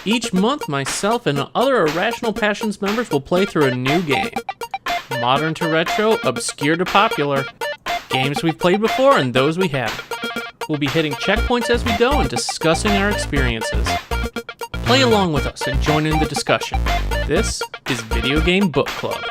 Each month, myself and other Irrational Passions members will play through a new game. Modern to retro, obscure to popular. Games we've played before and those we haven't. We'll be hitting checkpoints as we go and discussing our experiences. Play along with us and join in the discussion. This is Video Game Book Club.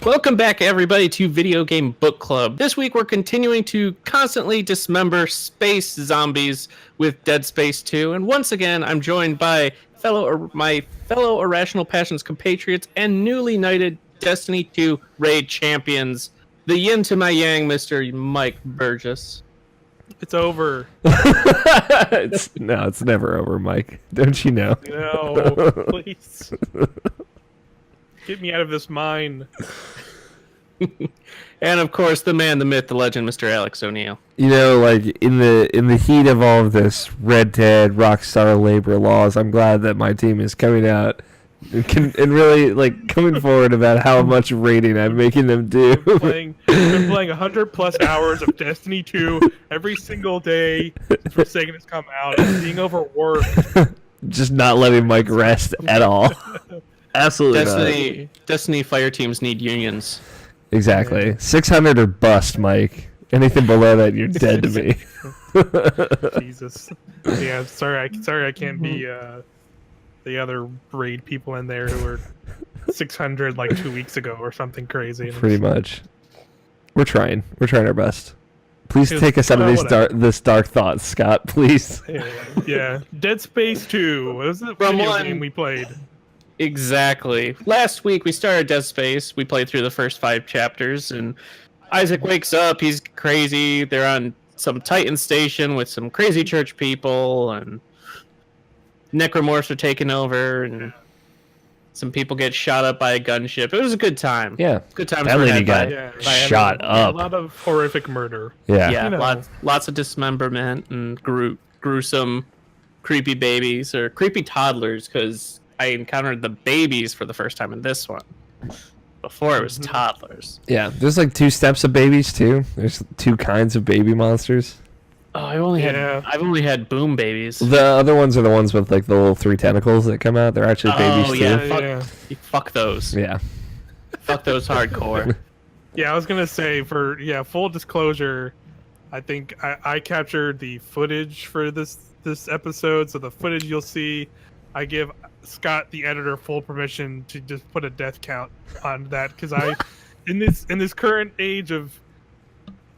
Welcome back, everybody, to Video Game Book Club. This week, we're continuing to constantly dismember space zombies with Dead Space 2. And once again, I'm joined by my fellow Irrational Passions compatriots and newly knighted Destiny 2 raid champions, the yin to my yang, Mr. Mike Burgess. It's over. It's never over, Mike. Don't you know? No, please. Get me out of this mine. And of course, the man, the myth, the legend, Mr. Alex O'Neill. You know, like in the heat of all of this Red Dead Rockstar labor laws, I'm glad that my team is coming out and really like coming forward about how much raiding I'm making them do. Been playing 100+ hours of Destiny 2 every single day since Forsaken has come out, and being overworked. Just not letting Mike rest at all. Absolutely not. Destiny fire teams need unions. Exactly. 600 or bust, Mike. Anything below that, you're dead to me. Jesus. Yeah, sorry I can't be the other raid people in there who were 600 like 2 weeks ago or something crazy. Pretty much. We're trying our best. Please take us out of this dark thoughts, Scott, please. Yeah. Dead Space 2. What was the video game we played? Exactly. Last week we started Dead Space. We played through the first 5 chapters, and Isaac wakes up. He's crazy. They're on some Titan station with some crazy church people, and necromorphs are taking over, and some people get shot up by a gunship. It was a good time. Yeah. Good time. That lady got shot up. A lot of horrific murder. Yeah. Yeah, you know. Lots of dismemberment and gruesome, creepy babies, or creepy toddlers, because I encountered the babies for the first time in this one. Before it was toddlers. Yeah, there's like 2 steps of babies too. There's 2 kinds of baby monsters. Oh, I've only had boom babies. The other ones are the ones with like the little 3 tentacles that come out. They're actually babies too. Fuck those. Yeah. Fuck those hardcore. Yeah, I was gonna say full disclosure, I think I captured the footage for this episode, so the footage you'll see, I give Scott, the editor, full permission to just put a death count on that, because in this current age of,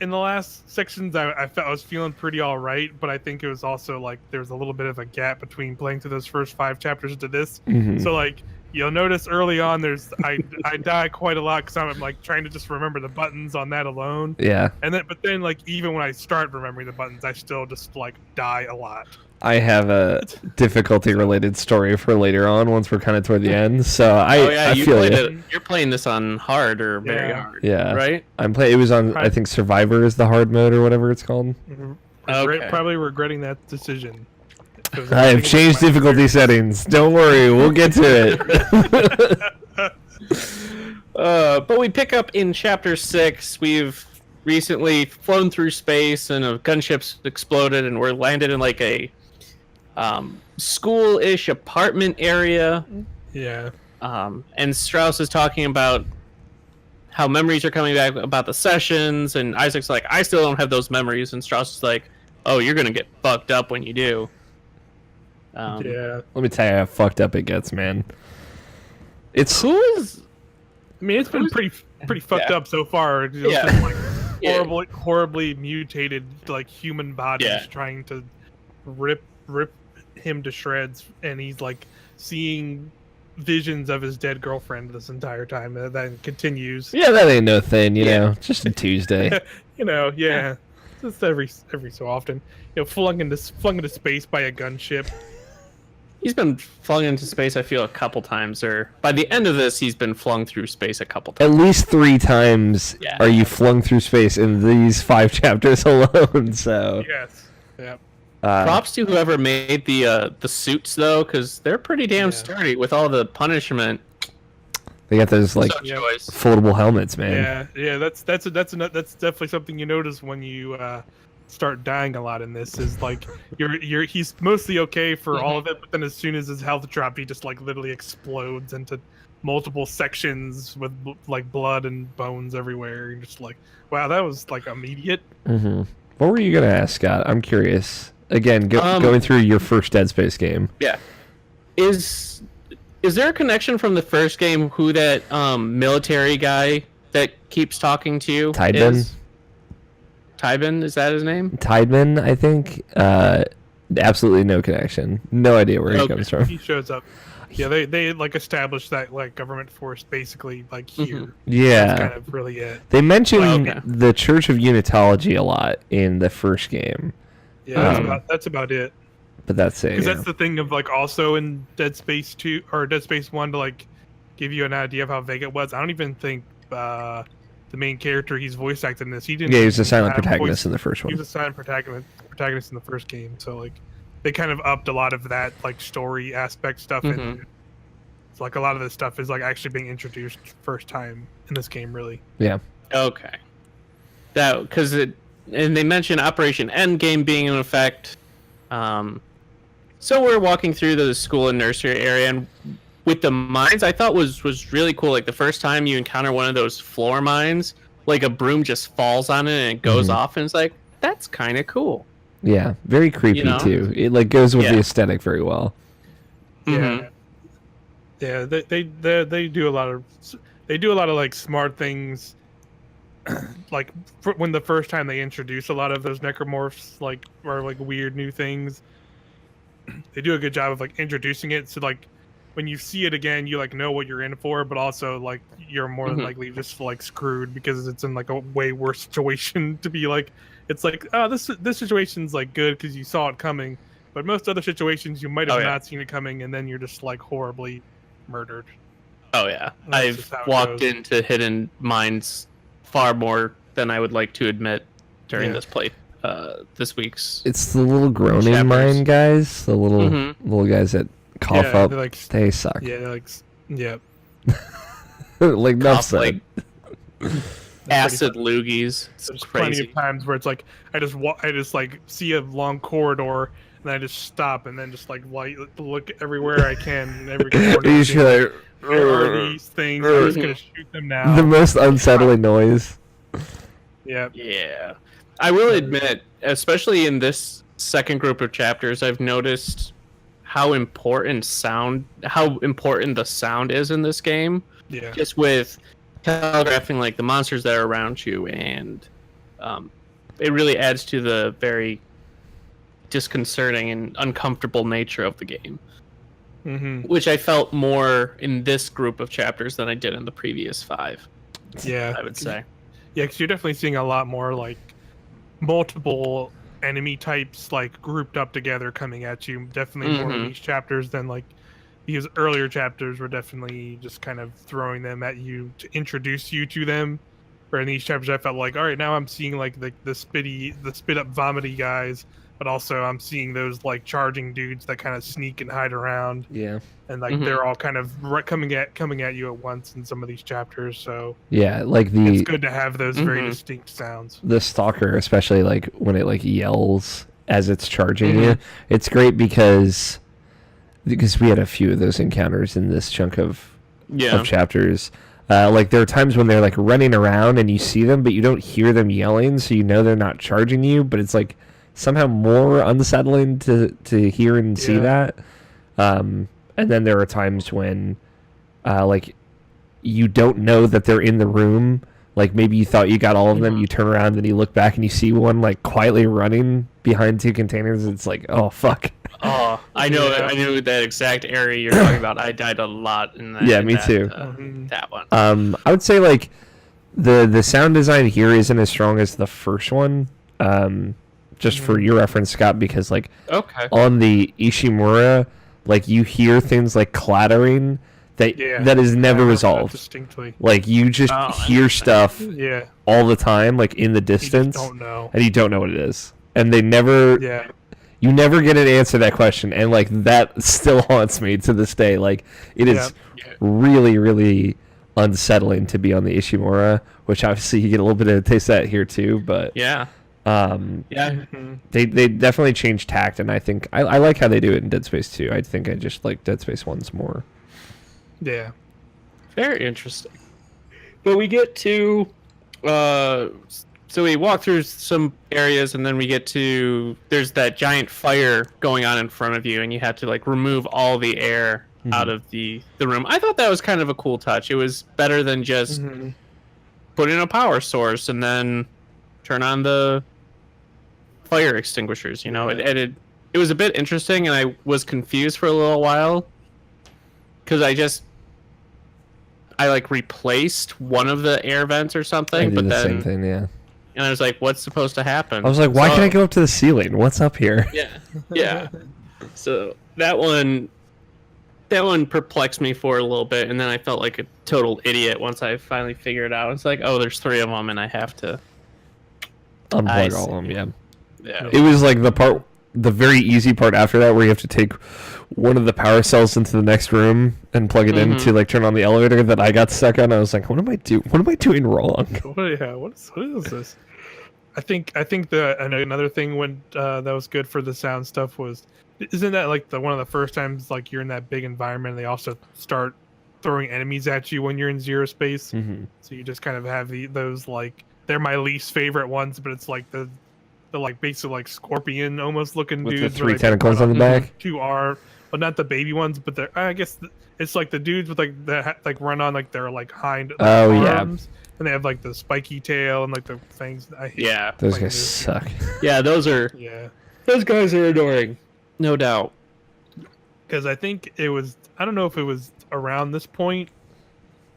in the last sections I felt I was feeling pretty all right, but I think it was also like there was a little bit of a gap between playing through those first 5 chapters to this. Mm-hmm. So like you'll notice early on I die quite a lot because I'm like trying to just remember the buttons on that alone. Yeah. But then like even when I start remembering the buttons, I still just like die a lot. I have a difficulty-related story for later on, once we're kind of toward the end. So I feel you. You're playing this on hard or very hard. Yeah. Right? It was on, I think, Survivor is the hard mode or whatever it's called. Mm-hmm. Okay. Probably regretting that decision. I have changed difficulty settings. Don't worry, we'll get to it. But we pick up in Chapter 6. We've recently flown through space, and a gunship's exploded, and we're landed in like a school-ish apartment area. Yeah. And Strauss is talking about how memories are coming back about the sessions, and Isaac's like, I still don't have those memories, and Strauss is like, oh, you're gonna get fucked up when you do. Yeah. Let me tell you how fucked up it gets, man. It's been pretty fucked up so far. Yeah. Just like horribly mutated like human bodies trying to rip him to shreds, and he's like seeing visions of his dead girlfriend this entire time. That continues. Yeah, that ain't no thing, you know. Just a Tuesday. Just every so often. Flung into space by a gunship. He's been flung into space, I feel, a couple times, or by the end of this, he's been flung through space a couple times. At least 3 times are you flung through space in these 5 chapters alone. So yes, yep. Props to whoever made the suits, though, because they're pretty damn sturdy with all the punishment. They got those like So choice. foldable helmets, man. Yeah. That's definitely something you notice when you start dying a lot in this. Is like he's mostly okay for all of it, but then as soon as his health drops, he just like literally explodes into multiple sections with like blood and bones everywhere. You're just like, wow, that was like immediate. Mm-hmm. What were you gonna ask, Scott? I'm curious. Again, going through your first Dead Space game. Yeah. Is there a connection from the first game who that military guy that keeps talking to you Tideman? is? Tideman, is that his name? Tideman, I think. Absolutely no connection. No idea where he comes from. He shows up. Yeah, they like established that like government force basically like here. Yeah. That's kind of really it. They mentioned okay. the Church of Unitology a lot in the first game. Yeah, that's about it. But that's it. Because that's the thing of like also in Dead Space 2 or Dead Space 1 to like give you an idea of how vague it was. I don't even think the main character he's voice acting this. He didn't. Yeah, he was a silent have protagonist in the first He one. was a silent protagonist in the first game. So like they kind of upped a lot of that like story aspect stuff and it's like a lot of this stuff is like actually being introduced first time in this game really. Yeah. Okay. That because and they mentioned Operation Endgame being in effect. So we're walking through the school and nursery area, and with the mines, I thought was really cool. Like the first time you encounter one of those floor mines, like a broom just falls on it and it goes off, and it's like that's kind of cool. Yeah, very creepy too. It like goes with the aesthetic very well. Yeah. Yeah, they do a lot of like smart things. Like when the first time they introduce a lot of those necromorphs, like or like weird new things, they do a good job of like introducing it. So like when you see it again, you like know what you're in for, but also like you're more than likely just like screwed because it's in like a way worse situation to be like. It's like this situation's like good because you saw it coming, but most other situations you might have not seen it coming, and then you're just like horribly murdered. Oh yeah, That's I've walked into hidden mines far more than I would like to admit during this week's. It's the little groaning chapters. mine guys, the little guys that cough up. Like, they suck. Yeah, like like enough Like said. acid loogies. It's There's crazy. plenty of times where it's like I just like see a long corridor and I just stop and then just like look everywhere I can, every corner. You should like, Where are these things? I'm just gonna shoot them now. the most unsettling noise. Yeah. Yeah. I will admit, especially in this second group of chapters, I've noticed how important the sound is in this game. Yeah. Just with telegraphing like the monsters that are around you, and it really adds to the very disconcerting and uncomfortable nature of the game. Which I felt more in this group of chapters than I did in the previous 5. Yeah. I would say. Yeah, because you're definitely seeing a lot more like multiple enemy types like grouped up together coming at you. Definitely more in these chapters than like these earlier chapters were definitely just kind of throwing them at you to introduce you to them. Where in these chapters I felt like, all right, now I'm seeing like the spit up vomity guys, but also I'm seeing those like charging dudes that kind of sneak and hide around. Yeah. And like they're all kind of coming at you at once in some of these chapters. So yeah, like it's good to have those very distinct sounds. The stalker, especially like when it like yells as it's charging you, it's great because we had a few of those encounters in this chunk of chapters. Like there are times when they're like running around and you see them, but you don't hear them yelling, so you know they're not charging you. But it's like somehow more unsettling to hear and see that. And then there are times when like you don't know that they're in the room. Like maybe you thought you got all of them, you turn around and you look back and you see one like quietly running behind 2 containers. It's like, oh fuck. Oh, I know. I knew that exact area you're talking about. I died a lot in that. Yeah, me too. That one. I would say like the sound design here isn't as strong as the first one. Just for your reference, Scott, because like on the Ishimura, like you hear things like clattering that is never resolved distinctly. Like you just hear stuff all the time, like in the distance, and you don't know what it is, and they never. Yeah. You never get an answer to that question, and like that still haunts me to this day. Like it is really, really unsettling to be on the Ishimura, which obviously you get a little bit of a taste of that here too. But Yeah. yeah, they definitely changed tact, and I think I like how they do it in Dead Space 2. I think I just like Dead Space 1's more. Yeah. Very interesting. But we get to, so we walk through some areas, and then we get to, there's that giant fire going on in front of you, and you have to like remove all the air out of the room. I thought that was kind of a cool touch. It was better than just put in a power source and then turn on the fire extinguishers. You know, it was a bit interesting, and I was confused for a little while because I like replaced one of the air vents or something, I did the same thing, yeah. And I was like, what's supposed to happen? I was like, why can't I go up to the ceiling? What's up here? Yeah. So that one perplexed me for a little bit, and then I felt like a total idiot once I finally figured it out. It's like, oh, there's 3 of them, and I have to unplug all of them. Yeah. It was like the very easy part after that, where you have to take one of the power cells into the next room and plug it in to like turn on the elevator. That I got stuck on. I was like, what am I doing wrong? What is this? I think another thing when that was good for the sound stuff was, isn't that like one of the first times like you're in that big environment and they also start throwing enemies at you when you're in zero space. So you just kind of have those like, they're my least favorite ones, but it's like the like basically like scorpion almost looking with dudes the 3 like tentacles on the back. 2 are, but not the baby ones, but they're, I guess it's like the dudes with like that like run on like their like hind arms, and they have like the spiky tail and like the fangs. I hate those guys suck. Yeah, those guys are adoring, no doubt. Because I think it was, I don't know if it was around this point.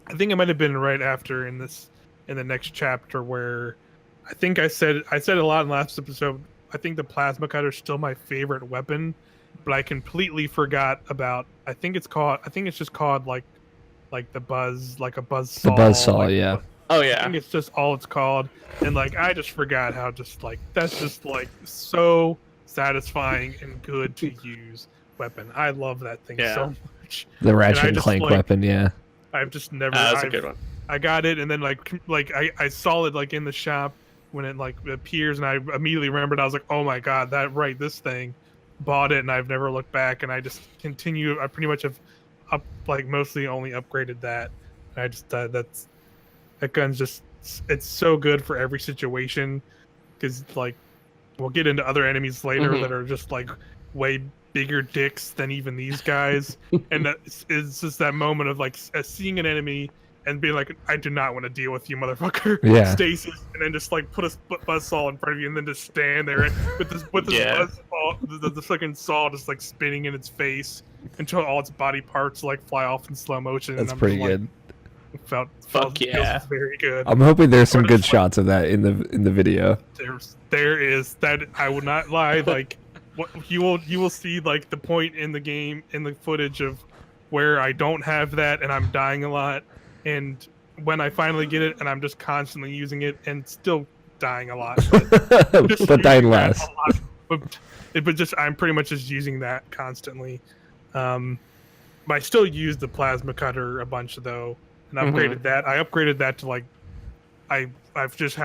I think it might have been right after in the next chapter where I think I said a lot in the last episode. I think the plasma cutter is still my favorite weapon, but I completely forgot about. I think it's just called like the buzz, like a buzz saw. The buzz saw, like, yeah. Oh yeah. I think it's just all it's called, and like I just forgot how just like that's just like so satisfying and good to use weapon. I love that thing so much. The Ratchet and Clank weapon, yeah. I've just never. That's a good one. I got it, and then like I saw it like in the shop when it like appears, and I immediately remembered. I was like, oh my god, this thing. Bought it, and I've never looked back, and I just continue. I pretty much have mostly only upgraded that. And I just that gun's just, it's so good for every situation, because like we'll get into other enemies later that are just like way bigger dicks than even these guys, and it's just that moment of like seeing an enemy and being like, I do not want to deal with you, motherfucker. Yeah. Stasis, and then just like put a buzzsaw in front of you, and then just stand there with this buzzsaw, the fucking saw just like spinning in its face until all its body parts like fly off in slow motion. That's and I'm pretty just, good. Like, feels very good. I'm hoping there's some good shots of that in the video. There is that. I will not lie. Like, what you will see like the point in the game in the footage of where I don't have that and I'm dying a lot, and when I finally get it and I'm just constantly using it and still dying a lot, but dying less. But just I'm pretty much just using that constantly. But I still use the plasma cutter a bunch though, and upgraded that. I upgraded that to like I've just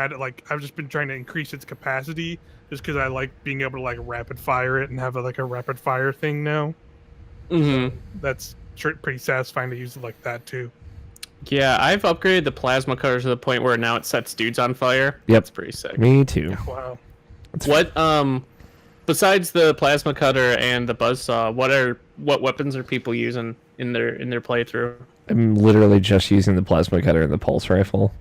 been trying to increase its capacity just because I like being able to like rapid fire it and have a rapid fire thing now. So that's pretty satisfying to use it like that too. Yeah, I've upgraded the plasma cutter to the point where now it sets dudes on fire. Yep, that's pretty sick. Me too. Yeah, wow. What besides the plasma cutter and the buzzsaw, what weapons are people using in their playthrough? I'm literally just using the plasma cutter and the pulse rifle.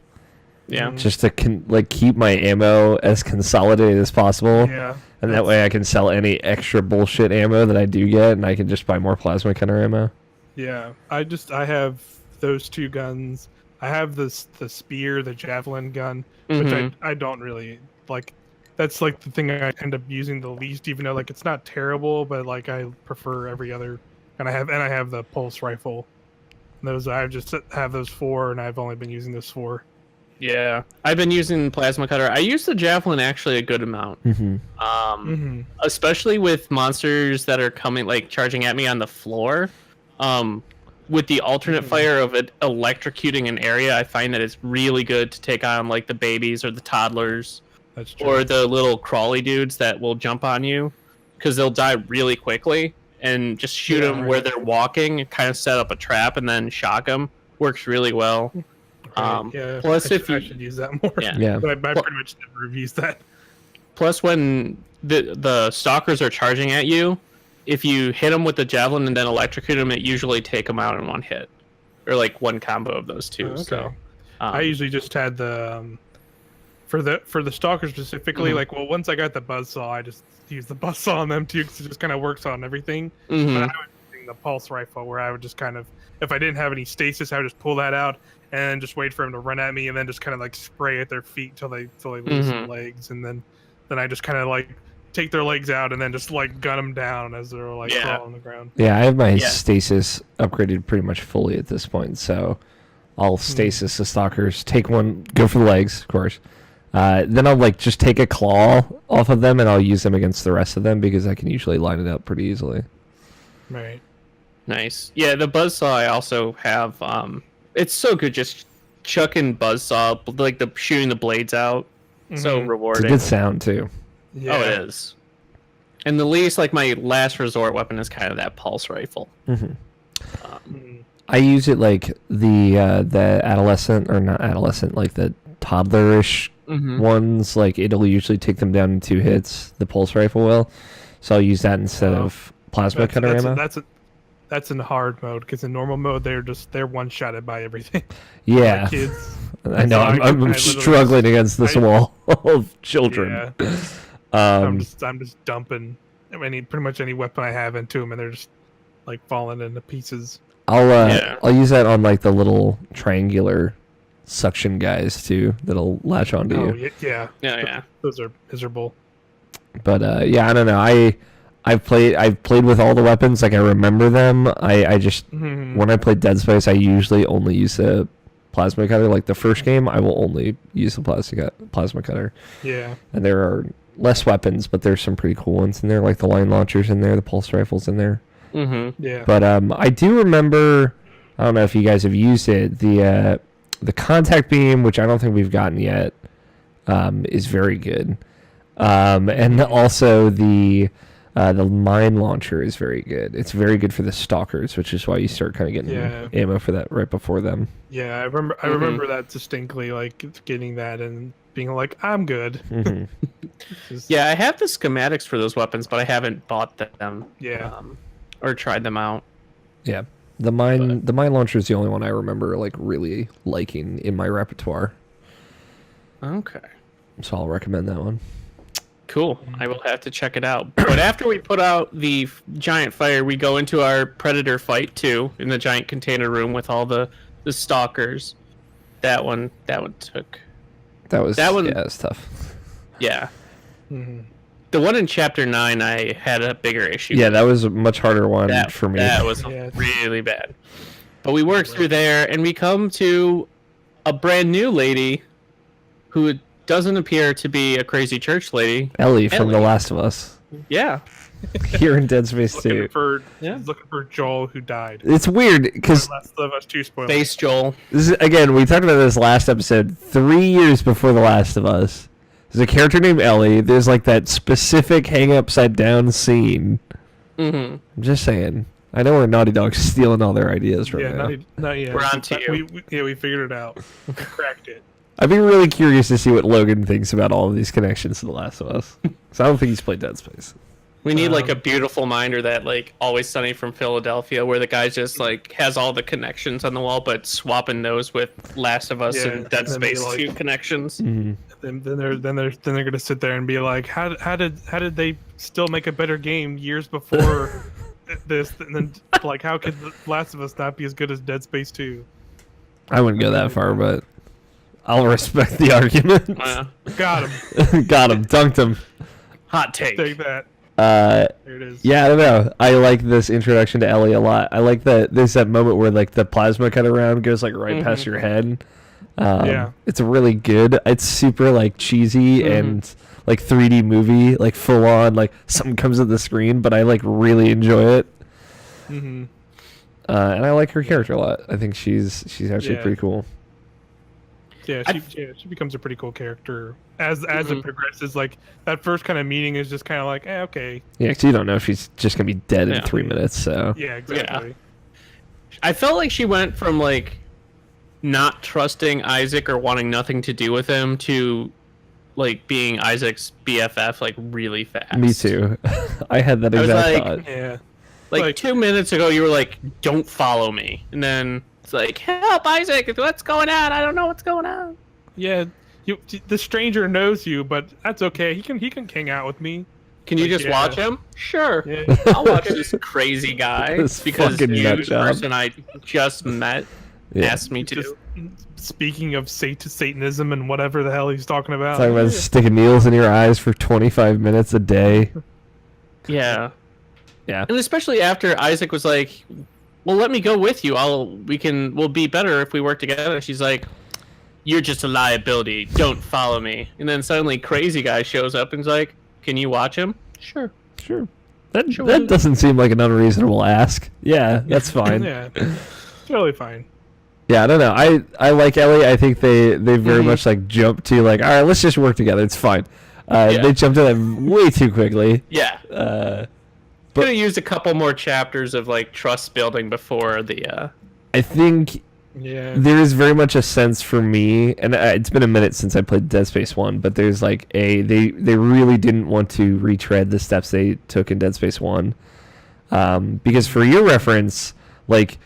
Yeah, just to keep my ammo as consolidated as possible. Yeah, and that way I can sell any extra bullshit ammo that I do get, and I can just buy more plasma cutter ammo. Yeah, I have those 2 guns. I have the spear, the javelin gun, which I don't really like. That's like the thing I end up using the least, even though like it's not terrible, but like I prefer every other. And I have the pulse rifle. Those I just have those 4, and I've only been using those 4. Yeah, I've been using plasma cutter. I use the javelin actually a good amount. Especially with monsters that are coming like charging at me on the floor. with the alternate fire of it electrocuting an area, I find that it's really good to take on like the babies or the toddlers. That's true. Or the little crawly dudes that will jump on you, because they'll die really quickly, and just shoot them where they're walking and kind of set up a trap and then shock them. Works really well. Yeah, plus I should use that more. Yeah. But I pretty much never have used that. Plus, when the stalkers are charging at you, if you hit them with the javelin and then electrocute them, it usually take them out in one hit, or like one combo of those two. Okay. So I usually just had the for the stalker specifically. Like, well, once I got the buzzsaw, I just used the buzzsaw on them too, because it just kind of works on everything. But I was using the pulse rifle, where I would just kind of, if I didn't have any stasis, I would just pull that out and just wait for them to run at me, and then just kind of like spray at their feet till they lose some legs, and then I just kind of like take their legs out and then just like gun them down as they're like crawling on the ground. Yeah, I have my stasis upgraded pretty much fully at this point, so I'll stasis the stalkers, take one, go for the legs, of course. Then I'll like just take a claw off of them and I'll use them against the rest of them because I can usually line it up pretty easily. Right. Nice. Yeah, the buzzsaw I also have. It's so good just chucking buzzsaw, like the shooting the blades out. So rewarding. It's a good sound too. Yeah. Oh, it is. And the least, like my last resort weapon is kind of that pulse rifle. I use it like the adolescent, or not adolescent, like the toddlerish ones. Like it'll usually take them down in 2 hits. The pulse rifle will, so I'll use that instead of plasma cutter ammo. That's in hard mode, because in normal mode they're one shotted by everything. Yeah, kids. I know. I'm struggling against this wall of children. Yeah. I'm just dumping pretty much any weapon I have into them, and they're just like falling into pieces. I'll use that on like the little triangular suction guys too that'll latch onto you. Yeah. Those are miserable. But yeah, I don't know. I've played with all the weapons. Like I remember them. I just when I played Dead Space, I usually only use the plasma cutter. Like the first game, I will only use the plasma cutter. Yeah. And there are less weapons, but there's some pretty cool ones in there, like the line launchers in there, the pulse rifles in there. Yeah. But I do remember. I don't know if you guys have used it. The contact beam, which I don't think we've gotten yet, is very good. And also the mine launcher is very good. It's very good for the stalkers, which is why you start kind of getting ammo for that right before them. Yeah, I remember that distinctly, like getting that and being like, I'm good. Yeah, I have the schematics for those weapons, but I haven't bought them. Yeah. Or tried them out. Yeah. The mine launcher is the only one I remember like really liking in my repertoire. Okay. So I'll recommend that one. Cool. I will have to check it out. But after we put out the giant fire, we go into our predator fight too in the giant container room with all the stalkers. That one took. That was tough. Yeah. The one in chapter 9, I had a bigger issue. Yeah, that was a much harder one for me. That was really bad. But we worked through there, and we come to a brand new lady who doesn't appear to be a crazy church lady. Ellie from The Last of Us. Yeah. Here in Dead Space 2. Looking for Joel, who died. It's weird because Last of Us 2 spoilers. Face Joel. This is, again, we talked about this last episode. 3 years before The Last of Us, there's a character named Ellie. There's like that specific hang upside down scene. I'm just saying. I know we're Naughty Dog stealing all their ideas from now. Not yet. We're on to you. We figured it out. We cracked it. I'd be really curious to see what Logan thinks about all of these connections to The Last of Us. Because I don't think he's played Dead Space. We need like a beautiful mind, or that like Always Sunny from Philadelphia, where the guy just like has all the connections on the wall, but swapping those with Last of Us and Dead Space 2 connections. Then they're gonna sit there and be like, how did they still make a better game years before this? And then like, how could The Last of Us not be as good as Dead Space 2? I wouldn't go that far, but I'll respect the argument. Got him. Got him. Dunked him. Hot take. Take that. There it is. Yeah, I don't know. I like this introduction to Ellie a lot. I like that there's that moment where like the plasma cut around goes like right past your head. It's really good. It's super like cheesy and like 3D movie, like full on, like something comes at the screen, but I like really enjoy it. and I like her character a lot. I think she's actually pretty cool. Yeah, she becomes a pretty cool character as Mm-hmm. it progresses. Like that first kind of meeting is just kind of like, okay. Yeah, because you don't know if she's just gonna be dead in 3 minutes. So Yeah, exactly. I felt like she went from like not trusting Isaac or wanting nothing to do with him to like being Isaac's BFF like really fast. me too. I had that I was exact like- thought. Yeah. Like 2 minutes ago, you were like, "Don't follow me," and then it's like, "Help, Isaac! What's going on? I don't know what's going on." Yeah. The stranger knows you, but that's okay. He can hang out with me. Can you Like, just yeah. watch him? Sure. Yeah. I'll watch this crazy guy This because fucking you, nut the job. person I just met, Yeah. asked me to. Just speaking of Satanism and whatever the hell he's talking about. Talking about sticking needles in your eyes for 25 minutes a day. Yeah. Yeah. And especially after Isaac was like, "Well, let me go with you. We'll be better if we work together." She's like, "You're just a liability. Don't follow me." And then suddenly Crazy Guy shows up and's like, "Can you watch him?" Sure. Sure. That Sure. that doesn't seem like an unreasonable ask. Yeah, that's fine. Yeah. Totally fine. Yeah, I don't know. I like Ellie. I think they very much like jump to like, all right, let's just work together. It's fine. They jumped to that way too quickly. Yeah. But- Could have used a couple more chapters of like trust building before the. I think Yeah. there is very much a sense for me, and it's been a minute since I played Dead Space 1, but there's like they really didn't want to retread the steps they took in Dead Space 1. Because for your reference, like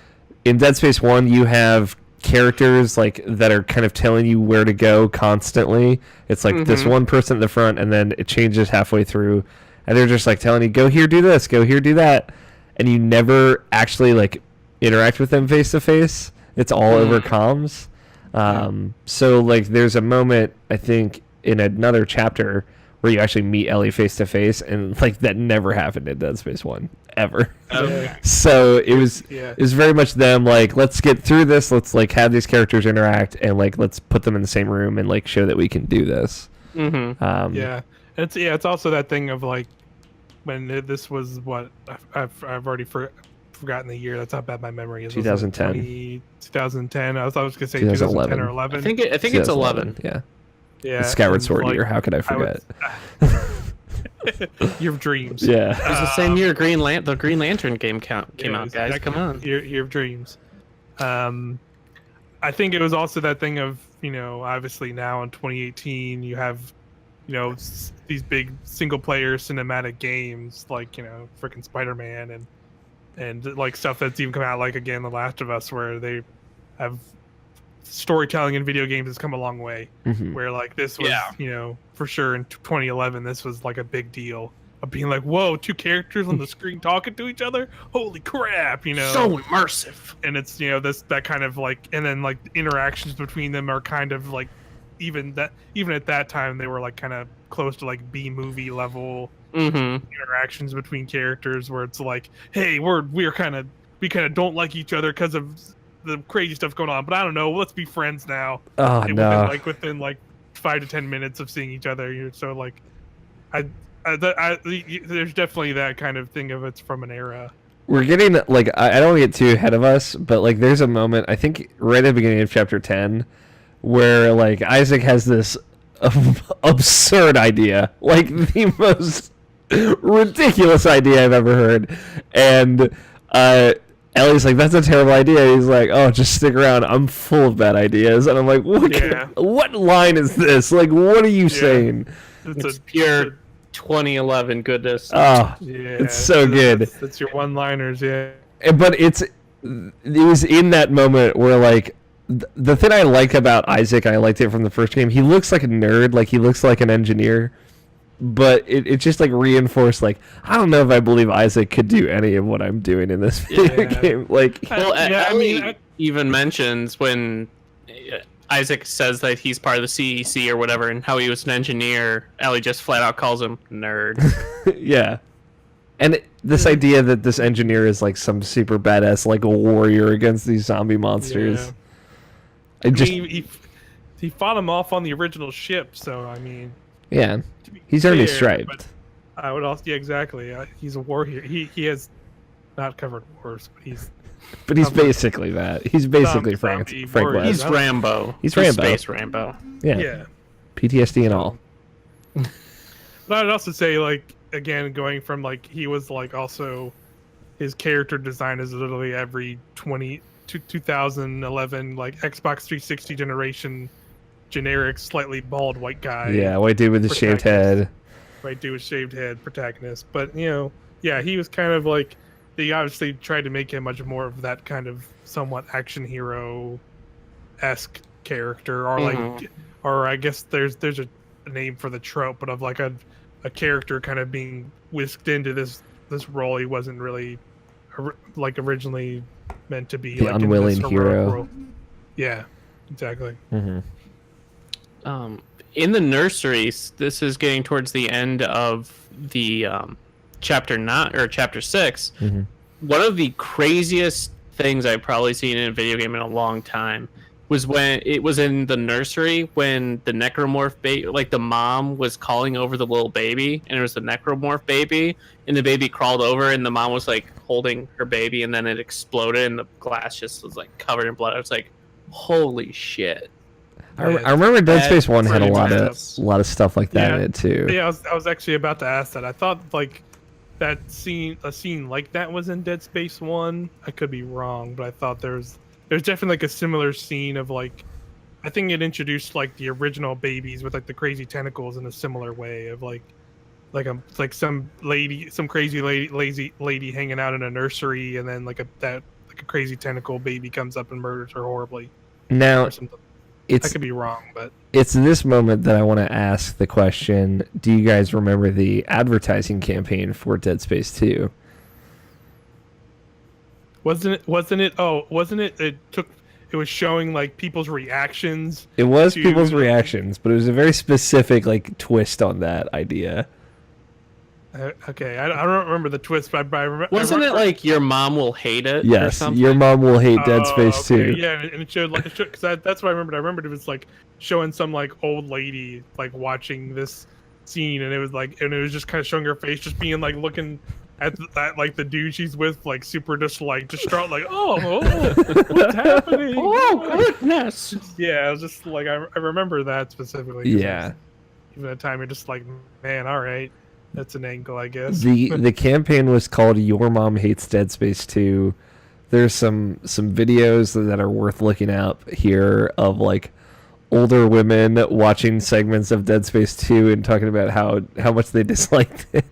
in Dead Space 1, you have characters like that are kind of telling you where to go constantly. It's like this one person at the front, and then it changes halfway through, and they're just like telling you, go here, do this, go here, do that, and you never actually like interact with them face to face. It's all over comms. So like there's a moment I think in another chapter where you actually meet Ellie face to face, and like that never happened in Dead Space 1 ever. Yeah. So it was Yeah. very much them like, let's get through this, let's like have these characters interact, and like let's put them in the same room and like show that we can do this. Mm-hmm. Yeah. It's also that thing of like when this was what I've already forgotten the year. That's how bad my memory is. Was it 2010. 2010. I was gonna say 2011. 2010 or 11. I think it's 11. Yeah. Yeah. The Skyward and, Sword like, year. How could I forget? Your dreams. Yeah. It was the same year the Green Lantern game came Yeah, out, guys. exactly. Come on. Your dreams. I think it was also that thing of, obviously now in 2018 you have, these big single player cinematic games like, freaking Spider-Man and like stuff that's even come out, like again The Last of Us, where they have storytelling in video games has come a long way. Where like this was, for sure in 2011 this was like a big deal of being like, whoa, two characters on the screen talking to each other, holy crap, So immersive. and it's that kind of like, and then like interactions between them are kind of like, even at that time they were like kind of close to like B movie level interactions between characters, where it's like, hey, we kind of don't like each other because of the crazy stuff going on, but I don't know, let's be friends now. Oh And no. within 5 to 10 minutes of seeing each other, so like there's definitely that kind of thing of it's from an era. We're getting like, I don't want to get too ahead of us, but like there's a moment I think right at the beginning of chapter 10 where like Isaac has this absurd idea, like the most ridiculous idea I've ever heard, and Ellie's like, that's a terrible idea. He's like, oh, just stick around, I'm full of bad ideas. And I'm like, what line is this? Like, what are you saying? It's pure 2011 goodness. Oh, it's so good. That's your one-liners, yeah. But it was in that moment where like the thing I like about Isaac, I liked it from the first game, he looks like a nerd, like he looks like an engineer, but it just like reinforced, like, I don't know if I believe Isaac could do any of what I'm doing in this video game. Like, Well, Yeah, I Ellie mean, even mentions when Isaac says that he's part of the CEC or whatever, and how he was an engineer. Ellie just flat out calls him nerd. yeah. And this idea that this engineer is like some super badass, like a warrior against these zombie monsters. Yeah. I just, He fought him off on the original ship, so I mean, yeah, to be he's earned his fair, stripes. but I would also, yeah, exactly. He's a warrior. He has not covered wars, but he's But he's basically that. He's basically Frank warrior. West. He's Rambo. He's Rambo. Space Rambo. Yeah. yeah. PTSD and all. But I'd also say, like, again, going from, like, he was, like, also, his character design is literally every 2011, like, Xbox 360 generation, generic, slightly bald white guy. Yeah, white dude with the shaved head. White dude with shaved head, protagonist. But, you know, yeah, he was kind of, like, they obviously tried to make him much more of that kind of somewhat action hero-esque character, or, like, or I guess there's a name for the trope, but of, like, a character kind of being whisked into this role he wasn't really like originally meant to be, the like, unwilling in this heroic hero role. Yeah, exactly. In the nurseries, this is getting towards the end of the chapter 9 or chapter 6. One of the craziest things I've probably seen in a video game in a long time was when it was in the nursery, when the necromorph baby, like the mom was calling over the little baby, and it was the necromorph baby, and the baby crawled over, and the mom was like holding her baby, and then it exploded, and the glass just was like covered in blood. I was like, holy shit. I remember Dead Space 1 had a badass. lot of stuff like that Yeah. in it too. Yeah, I was actually about to ask that. I thought, like, a scene like that was in Dead Space 1. I could be wrong, but I thought there's definitely, like, a similar scene of, like, I think it introduced, like, the original babies with, like, the crazy tentacles in a similar way of, like some crazy lady hanging out in a nursery, and then a crazy tentacle baby comes up and murders her horribly. Now, Or something. I it's could be wrong, but it's this moment that I want to ask the question: do you guys remember the advertising campaign for Dead Space 2? wasn't it? Oh, wasn't it? It was showing, like, people's reactions. It was to, people's reactions, but it was a very specific, like, twist on that idea. Okay, I don't remember the twist, but I remember. Wasn't it like Your Mom Will Hate It? Or Yes, something? your mom will hate Dead Space okay, 2. Yeah, and it showed, like, because that's what I remembered. I remembered it was, like, showing some, like, old lady, like, watching this scene, and it was just kind of showing her face, just being, like, looking at like the dude she's with, like, super just, like, distraught, like, oh what's happening? Oh, goodness. Yeah, I was just like, I remember that specifically. Yeah. Even at the time, you're just like, man, all right, that's an angle, I guess. The campaign was called Your Mom Hates Dead Space 2. There's some videos that are worth looking up here of, like, older women watching segments of Dead Space 2 and talking about how much they disliked it.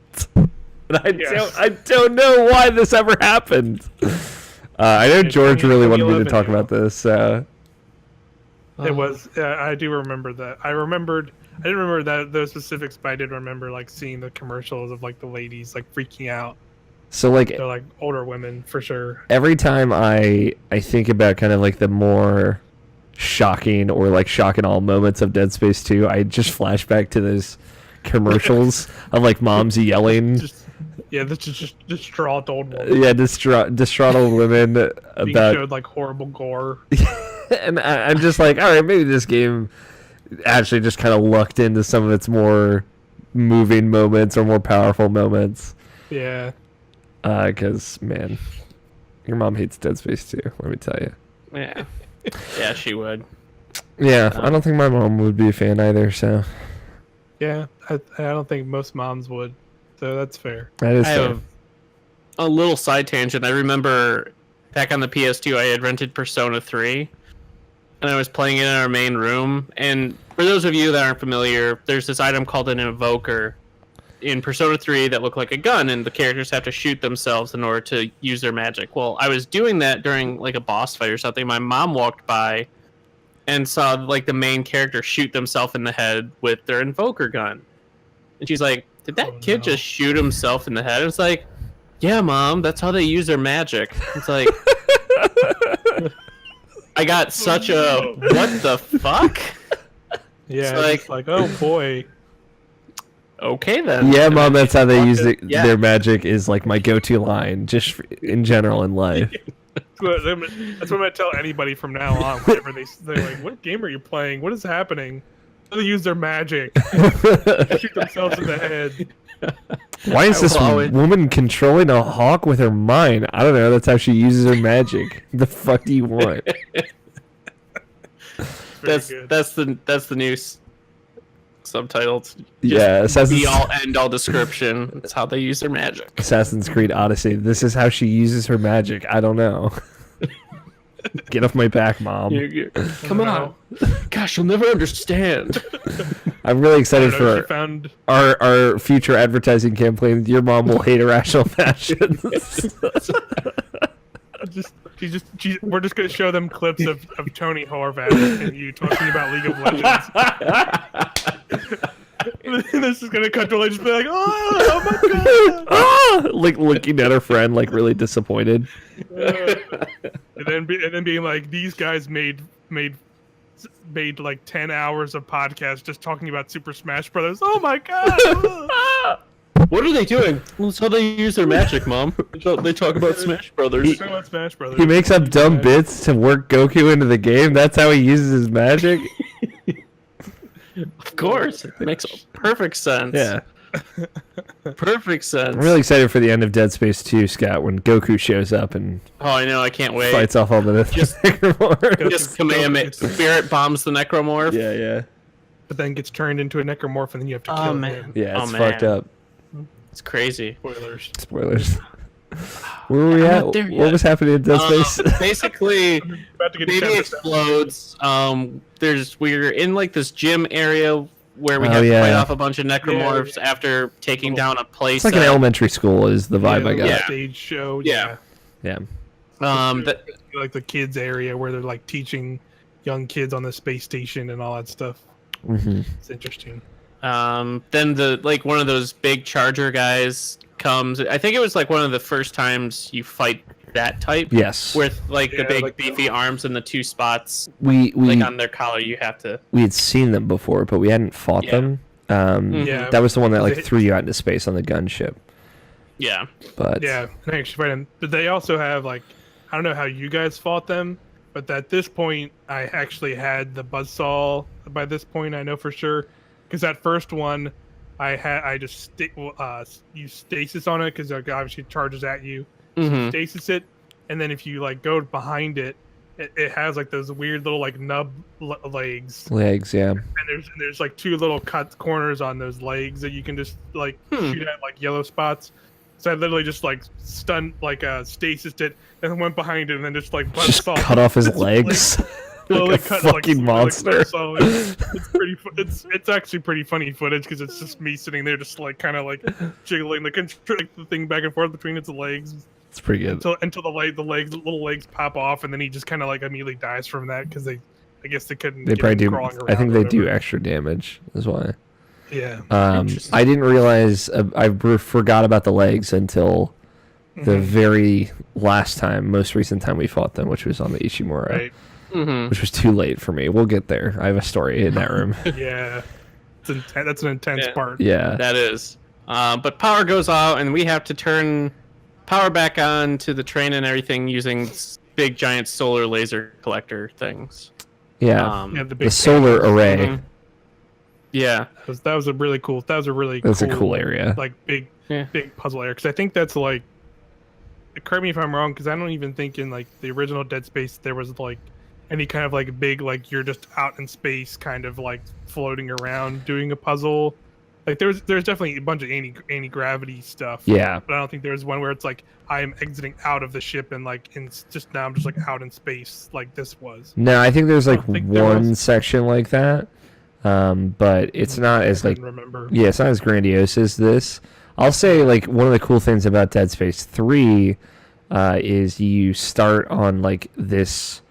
But I don't know why this ever happened. I know George really wanted me to talk about this. It was. I do remember that. I didn't remember those specifics, but I did remember, like, seeing the commercials of, like, the ladies, like, freaking out. So, like, They're, like, older women for sure. every time I think about kind of, like, the more shocking or, like, shock and all moments of Dead Space 2, I just flash back to those commercials of, like, moms yelling. This is just distraught old woman. Yeah, distraught old women Being about. showed, like, horrible gore. And I'm just like, all right, maybe this game actually just kind of lucked into some of its more moving moments or more powerful moments. Yeah. Because, man, your mom hates Dead Space 2, let me tell you. Yeah. Yeah, she would. Yeah, I don't think my mom would be a fan either, so. Yeah, I don't think most moms would, so that's fair. That is I fair. have a little side tangent. I remember back on the PS2, I had rented Persona 3, and I was playing it in our main room. And for those of you that aren't familiar, there's this item called an invoker in Persona 3 that look like a gun, and the characters have to shoot themselves in order to use their magic. Well, I was doing that during, like, a boss fight or something. My mom walked by and saw, like, the main character shoot themselves in the head with their invoker gun. And she's like, did that kid just shoot himself in the head? It's like, yeah, Mom, that's how they use their magic. It's like, I got such a, what the fuck? Yeah, It's like, oh boy. Okay, then. Yeah, Mom, that's how they use Yeah. their magic, is, like, my go-to line, just in general in life. That's what I'm gonna tell anybody from now on. Whenever they're like, "What game are you playing? What is happening?" They use their magic, shoot themselves in the head. Why is this woman controlling a hawk with her mind? I don't know. That's how she uses her magic. The fuck do you want? That's the new subtitled. Yeah, Be all end all description. That's how they use their magic. Assassin's Creed Odyssey. This is how she uses her magic. I don't know. Get off my back, Mom. Come on. Gosh, you'll never understand. I'm really excited for found... our future advertising campaign. Your mom will hate Irrational Passions. We're just going to show them clips of Tony Horvath and you talking about League of Legends. This is going to cut to just be like, oh my god! Like looking at her friend, like really disappointed. And then being like, these guys made like 10 hours of podcasts just talking about Super Smash Brothers. Oh my god! What are they doing? Well, that's how they use their magic, Mom. They talk about Smash Brothers. He makes up dumb bits to work Goku into the game. That's how he uses his magic. Of course, it makes perfect sense. Yeah, perfect sense. I'm really excited for the end of Dead Space 2, Scott, when Goku shows up and I know, I can't wait. Fights off all the necromorphs. Just Kamehameha Spirit bombs the necromorph. Yeah. But then gets turned into a necromorph and then you have to kill him. Yeah, it's fucked up. It's crazy. Spoilers. Where were we at? What was happening in Dead Space? Basically, baby explodes. We're in like this gym area where we have to fight off a bunch of necromorphs after taking down a place. It's like an elementary school is the vibe I got. Yeah. Stage show. Yeah. Like the kids area where they're like teaching young kids on the space station and all that stuff. Mm-hmm. It's interesting. Then one of those big charger guys comes. I think it was like one of the first times you fight that type. Yes. With the big beefy arms and the two spots. We on their collar you have to. We had seen them before, but we hadn't fought them. That was the one that threw you out into space on the gunship. Yeah. But I actually fight them. But they also have I don't know how you guys fought them, but at this point I actually had the buzzsaw by this point, I know for sure. Because that first one, I just use stasis on it because obviously it charges at you. Mm-hmm. Stasis it, and then if you go behind it, it has those weird little nub legs. Legs, yeah. And there's two little cut corners on those legs that you can just shoot at yellow spots. So I literally just stunned stasis it, and then went behind it, and then just cut off his legs. Like a fucking monster. It's actually pretty funny footage because it's just me sitting there just jiggling the thing back and forth between its legs. It's pretty good. Until the little legs pop off, and then he just kind of immediately dies from that because I guess they couldn't. They probably do. I think they do extra damage. Is why. Yeah. I didn't realize. I forgot about the legs until the very most recent time we fought them, which was on the Ishimura. Right. Mm-hmm. Which was too late for me. We'll get there. I have a story in that room. Yeah. That's an intense part. Yeah. That is. But power goes out, and we have to turn power back on to the train and everything using big, giant solar laser collector things. Yeah. The solar array. Mm-hmm. Yeah. That was a really cool. That's a cool area. Big puzzle area. Because I think that's correct me if I'm wrong, because I don't even think in the original Dead Space there was any kind of big you're just out in space kind of floating around doing a puzzle. There's definitely a bunch of anti-gravity stuff. Yeah. But I don't think there's one where it's I am exiting out of the ship and now I'm just out in space like this was. No, I think there's one section like that. But it's not as remember. Yeah, it's not as grandiose as this. I'll say one of the cool things about Dead Space 3 is you start on this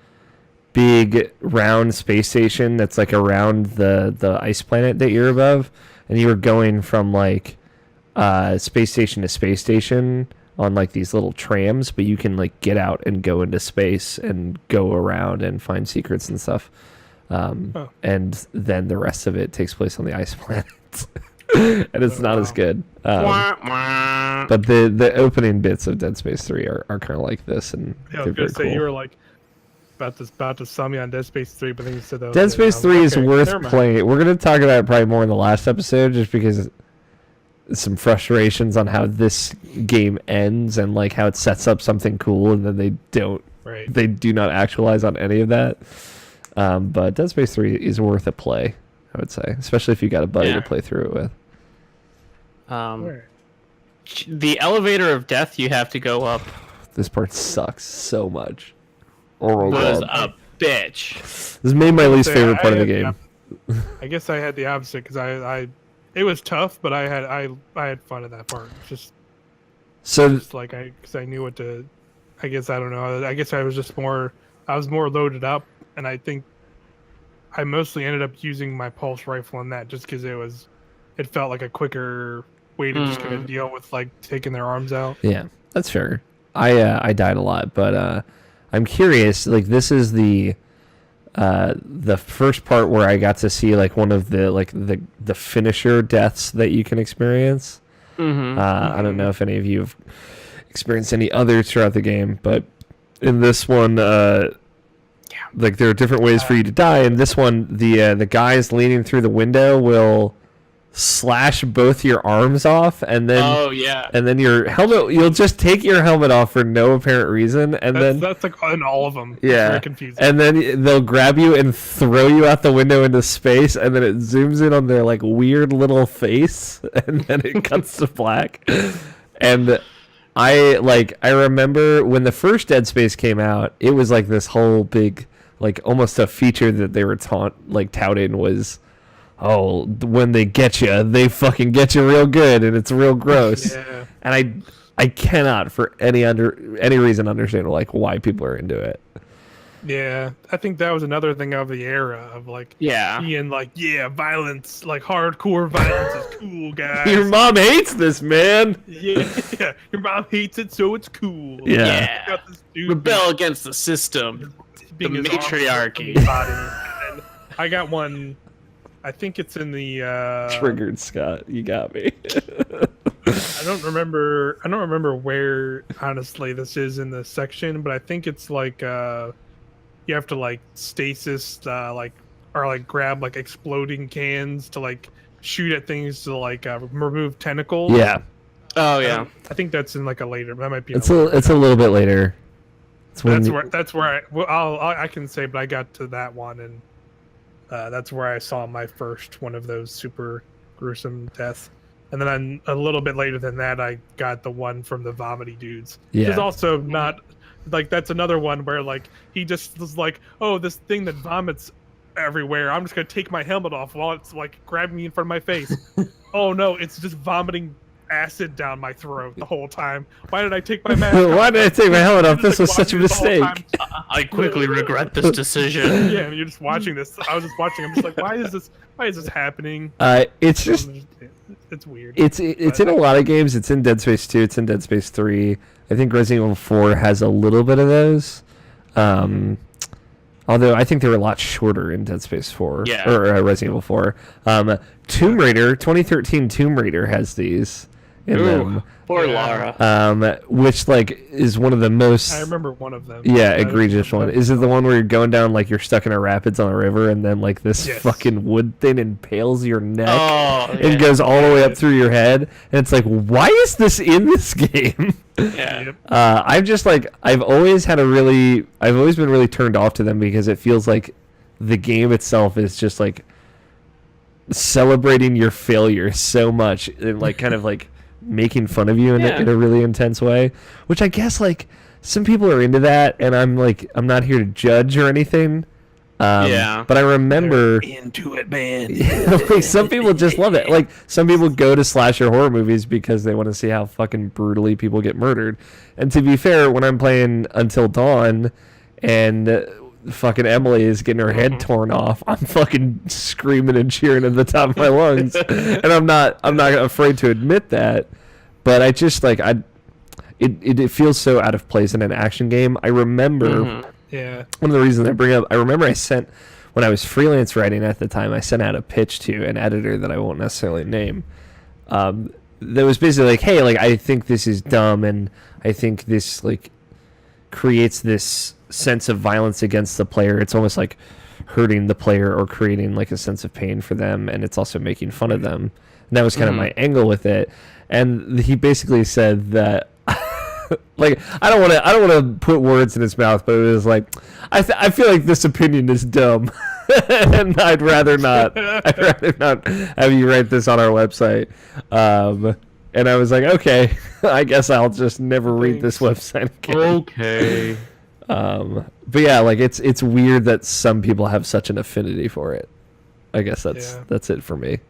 big round space station that's around the ice planet that you're above, and you were going from space station to space station on these little trams, but you can get out and go into space and go around and find secrets and stuff. And then the rest of it takes place on the ice planet. And it's not as good. But the opening bits of Dead Space 3 are kind of like this, and I was gonna say cool. You were about to sell me on Dead Space 3, but then you said that Dead Space 3 is worth playing. We're gonna talk about it probably more in the last episode, just because some frustrations on how this game ends and like how it sets up something cool, and then they don't. Right. They do not actualize on any of that. But Dead Space 3 is worth a play, I would say, especially if you got a buddy to play through it with. The elevator of death you have to go up This part sucks so much. Oh my was god. a bitch. This made my least favorite part of the game. I guess I had the opposite because I it was tough, but I had fun at that part. Just like because I knew what to. I guess I don't know. I guess I was more loaded up, and I think I mostly ended up using my pulse rifle on that just because it felt like a quicker way to just kind of deal with like taking their arms out. Yeah, that's fair. I died a lot, but I'm curious. Like this is the first part where I got to see like one of the finisher deaths that you can experience. I don't know if any of you have experienced any others throughout the game, but in this one, like there are different ways for you to die. In this one, the guys leaning through the window will slash both your arms off, and then and then your helmet. You'll just take your helmet off for no apparent reason, and that's like in all of them. Yeah, it's very confusing. And then they'll grab you and throw you out the window into space, and then it zooms in on their like weird little face, and then it cuts to black. And I remember when the first Dead Space came out, it was like this whole big, like almost a feature that they were touting was, oh, when they get you, they fucking get you real good, and it's real gross. Yeah. And I cannot for any reason understand like why people are into it. Yeah, I think that was another thing of the era of like being like, violence, like hardcore violence is cool, guys. Your mom hates this, man. Yeah, your mom hates it, so it's cool. Yeah. Got this dude Rebel against the system, the being his matriarchy. body. And I got one. I think it's in the Triggered, Scott. You got me. I don't remember where honestly this is in the section, but I think it's like you have to like stasis or grab like exploding cans to like shoot at things to like remove tentacles. Yeah. Oh yeah. I think that's in like a later. That might be. It's a little bit later. That's where I can say, but I got to that one, and that's where I saw my first one of those super gruesome deaths. And then a little bit later than that, I got the one from the vomity dudes. Yeah. Which is also not like that's another one where like he just was like, oh, this thing that vomits everywhere. I'm just gonna take my helmet off while it's like grabbing me in front of my face. Oh no, it's just vomiting acid down my throat the whole time. Why did I take my mask off? Why did I take my helmet off? This was such a mistake. I quickly regret this decision. Yeah, you're just watching this. I was just watching. I'm just like, why is this happening? It's just it's weird. It's in a lot of games. It's in Dead Space 2. It's in Dead Space 3. I think Resident Evil 4 has a little bit of those. Although I think they were a lot shorter in Dead Space 4. Yeah. Or Resident Evil 4. Tomb Raider, 2013 Tomb Raider has these in them. Poor Lara. Which like is one of the most. I remember one of them. Yeah, egregious one. Is it the one where you're going down like you're stuck in a rapids on a river, and then like this fucking wood thing impales your neck and goes all the way up through your head, and it's like, why is this in this game? Yeah. I've always been really turned off to them because it feels like the game itself is just like celebrating your failure so much and like kind of like making fun of you in a really intense way, which I guess like some people are into that, and I'm not here to judge or anything. But I remember into it, man. like some people just love it. Like some people go to slasher horror movies because they want to see how fucking brutally people get murdered. And to be fair, when I'm playing Until Dawn and fucking Emily is getting her head torn off, I'm fucking screaming and cheering at the top of my lungs, and I'm not afraid to admit that. But I just like it feels so out of place in an action game. I remember one of the reasons I bring up. I remember when I was freelance writing at the time, I sent out a pitch to an editor that I won't necessarily name. That was basically like, hey, like I think this is dumb, and I think this like creates this sense of violence against the player. It's almost like hurting the player or creating like a sense of pain for them, and it's also making fun of them. And that was kind of my angle with it. And he basically said that, like, I don't want to put words in his mouth, but it was like, I feel like this opinion is dumb, and I'd rather not have you write this on our website. And I was like, okay, I guess I'll just never read this website again. Okay. But yeah, like it's weird that some people have such an affinity for it. I guess that's it for me.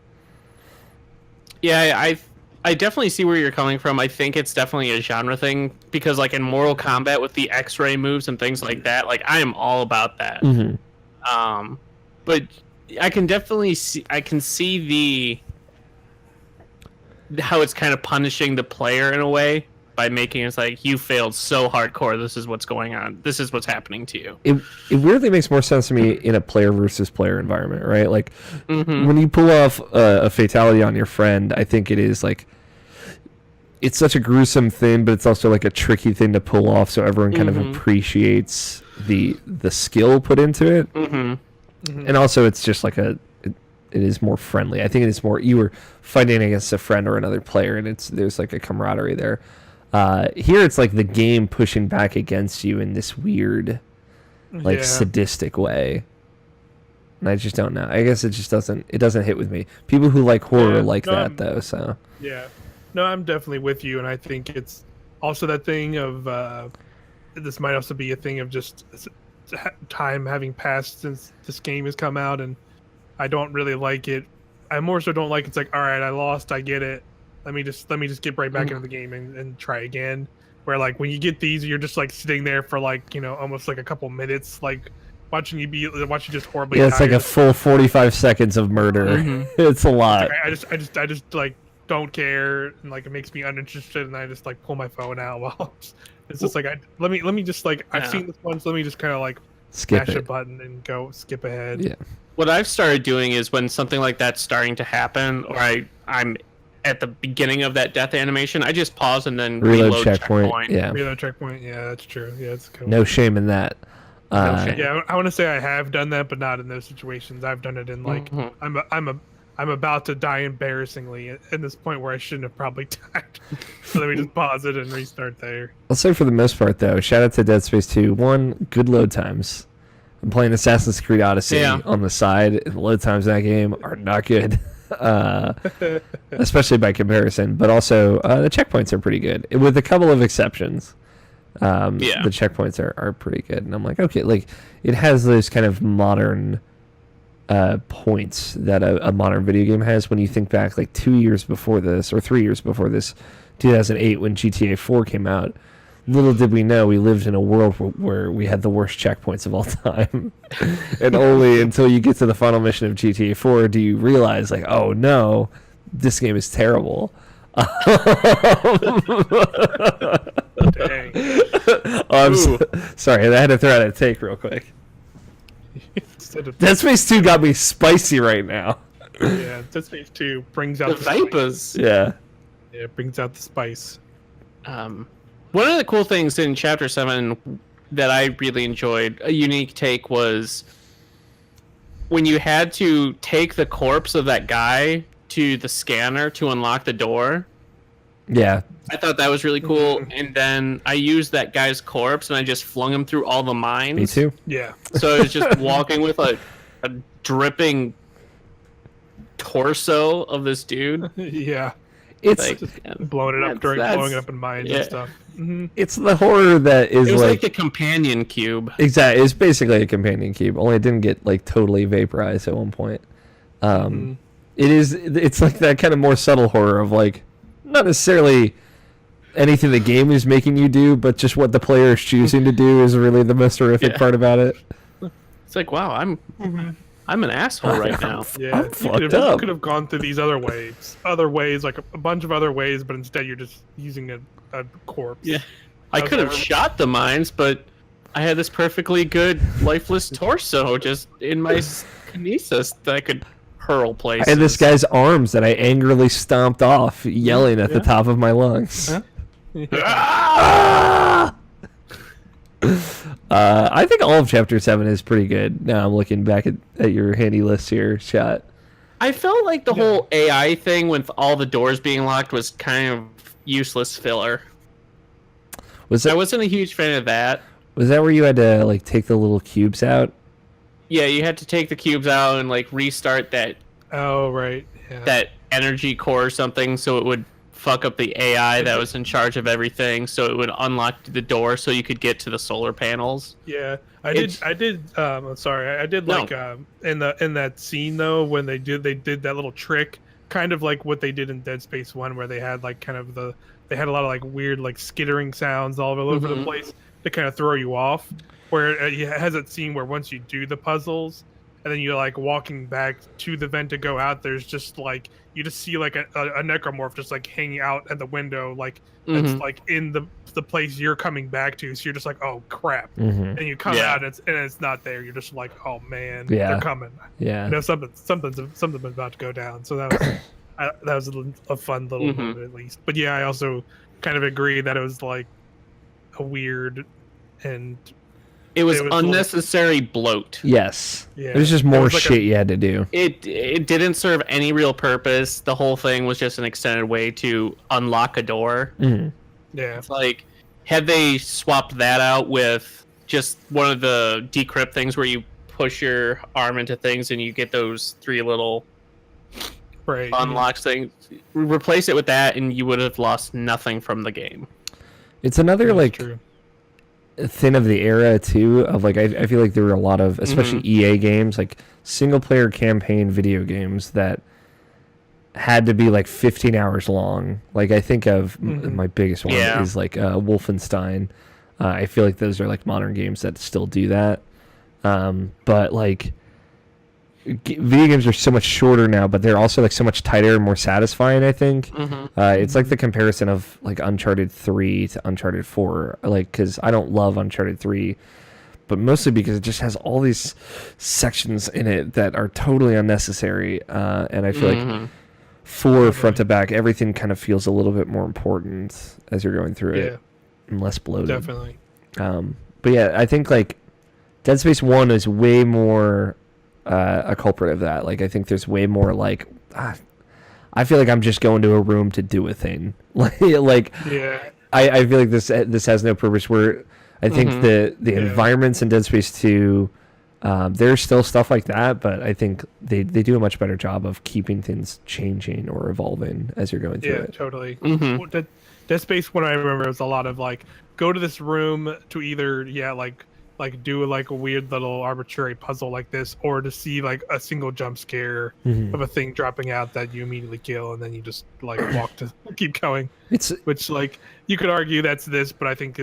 Yeah, I definitely see where you're coming from. I think it's definitely a genre thing because, like, in Mortal Kombat with the X-ray moves and things like that, like, I am all about that. Mm-hmm. But I can definitely see how it's kind of punishing the player in a way by making it like, you failed so hardcore. This is what's going on. This is what's happening to you. It weirdly makes more sense to me in a player versus player environment, right? Like when you pull off a fatality on your friend, I think it is like, it's such a gruesome thing, but it's also like a tricky thing to pull off, so everyone kind of appreciates the skill put into it. And also it's just like it is more friendly. I think it is more, you were fighting against a friend or another player, and there's like a camaraderie there. Here it's like the game pushing back against you in this weird, like sadistic way. And I just don't know. I guess it just doesn't hit with me. People who like horror that though, so. Yeah. No, I'm definitely with you, and I think it's also that thing of this might also be a thing of just time having passed since this game has come out, and I don't really like it. I more so don't like it's like, all right, I lost, I get it. Let me just get right back into the game and try again. Where like when you get these, you're just like sitting there for like, you know, almost like a couple minutes, like watching you just horribly. Yeah, it's like a full 45 seconds of murder. It's a lot. I just like don't care, and like it makes me uninterested, and I just like pull my phone out while it's just like let me just like I've seen this once. Let me just kind of like skip mash a button and go skip ahead. Yeah. What I've started doing is when something like that's starting to happen, or I'm at the beginning of that death animation, I just pause and then reload checkpoint. Yeah. Reload checkpoint. Yeah, that's true. Yeah, it's cool. No shame in that. Yeah, I want to say I have done that, but not in those situations. I've done it in like I'm about to die embarrassingly at this point where I shouldn't have probably died. So let me just pause it and restart there. I'll say for the most part though, shout out to Dead Space 2. One, good load times. I'm playing Assassin's Creed Odyssey on the side, and the load times in that game are not good. Especially by comparison, but also the checkpoints are pretty good, with a couple of exceptions. The checkpoints are pretty good, and I'm like, okay, like it has those kind of modern points that a modern video game has. When you think back like 2 years before this, or 3 years before this, 2008 when GTA 4 came out, little did we know we lived in a world where we had the worst checkpoints of all time. And only until you get to the final mission of GTA 4 do you realize, like, oh no, this game is terrible. Dang. Sorry, I had to throw out a take real quick. Dead Space 2 got me spicy right now. Yeah, Dead Space 2 brings out the vapors. Yeah. Yeah, it brings out the spice. One of the cool things in Chapter 7 that I really enjoyed, a unique take, was when you had to take the corpse of that guy to the scanner to unlock the door. Yeah. I thought that was really cool. And then I used that guy's corpse and I just flung him through all the mines. Me too. Yeah. So I was just walking with a dripping torso of this dude. Yeah. It's like, blowing it up blowing it up in mines and stuff. It's the horror that is it was like a companion cube. Exactly, it's basically a companion cube. Only it didn't get like totally vaporized at one point. It's like that kind of more subtle horror of like not necessarily anything the game is making you do, but just what the player is choosing to do is really the most horrific part about it. It's like, wow, I'm an asshole right now. Yeah, you could have gone through these other ways, like a bunch of other ways, but instead you're just using a corpse. Yeah, I could have shot the mines, but I had this perfectly good lifeless torso just in my kinesis that I could hurl places. I had this guy's arms that I angrily stomped off, yelling at the top of my lungs. Huh? Ah! I think all of Chapter 7 is pretty good. Now I'm looking back at your handy list here, Shot. I felt like the Yeah. whole AI thing with all the doors being locked was kind of useless filler. Was I that wasn't a huge fan of that. where you had to like take the little cubes out? Yeah, you had to take the cubes out and like restart Oh, right. Yeah. that energy core or something, so it would fuck up the AI that was in charge of everything, so it would unlock the door so you could get to the solar panels. Yeah, It's- I did. I'm sorry. I did No. like in that scene though when they did that little trick, kind of like what they did in Dead Space 1, where they had like kind of they had a lot of like weird like skittering sounds all over the Mhm. place to kind of throw you off. Where it has that scene where once you do the puzzles and then you're like walking back to the vent to go out, there's just like you just see like a necromorph just like hanging out at the window, like that's Mhm. like in the place you're coming back to. So you're just like, oh crap. Mm-hmm. And you come Yeah. out and it's not there. You're just like, oh man, Yeah. they're coming. Yeah. You know, something's about to go down. So that was that was a fun little Mhm. moment at least. But yeah, I also kind of agree that it was like a weird and It was It was unnecessary bloat. Yes. Yeah. There's just It more was like a- shit you had to do. It didn't serve any real purpose. The whole thing was just an extended way to unlock a door. Mm-hmm. yeah, It's like, had they swapped that out with just one of the decrypt things where you push your arm into things and you get those 3 little right. unlocks things, replace it with that and you would have lost nothing from the game. It's another That's like true. thing of the era too. Of like I feel like there were a lot of, especially EA games, like single player campaign video games that had to be like 15 hours long. Like I think of my biggest one Yeah. is like Wolfenstein. I feel like those are like modern games that still do that. But like video games are so much shorter now, but they're also like so much tighter and more satisfying, I think. It's like the comparison of like Uncharted 3 to Uncharted 4, like because I don't love Uncharted 3, but mostly because it just has all these sections in it that are totally unnecessary, and I feel like 4 front to back, everything kind of feels a little bit more important as you're going through Yeah, it and less bloated. definitely. But yeah, I think like Dead Space 1 is way more a culprit of that. Like I think there's way more like I feel like I'm just going to a room to do a thing. like Yeah, I feel like this has no purpose. Where I think the environments in Dead Space 2, there's still stuff like that, but I think they do a much better job of keeping things changing or evolving as you're going through yeah, it. totally. Dead Space, what I remember was a lot of like go to this room to either like do like a weird little arbitrary puzzle like this, or to see like a single jump scare of a thing dropping out that you immediately kill, and then you just like walk to keep going. It's Which like you could argue that's this, but I think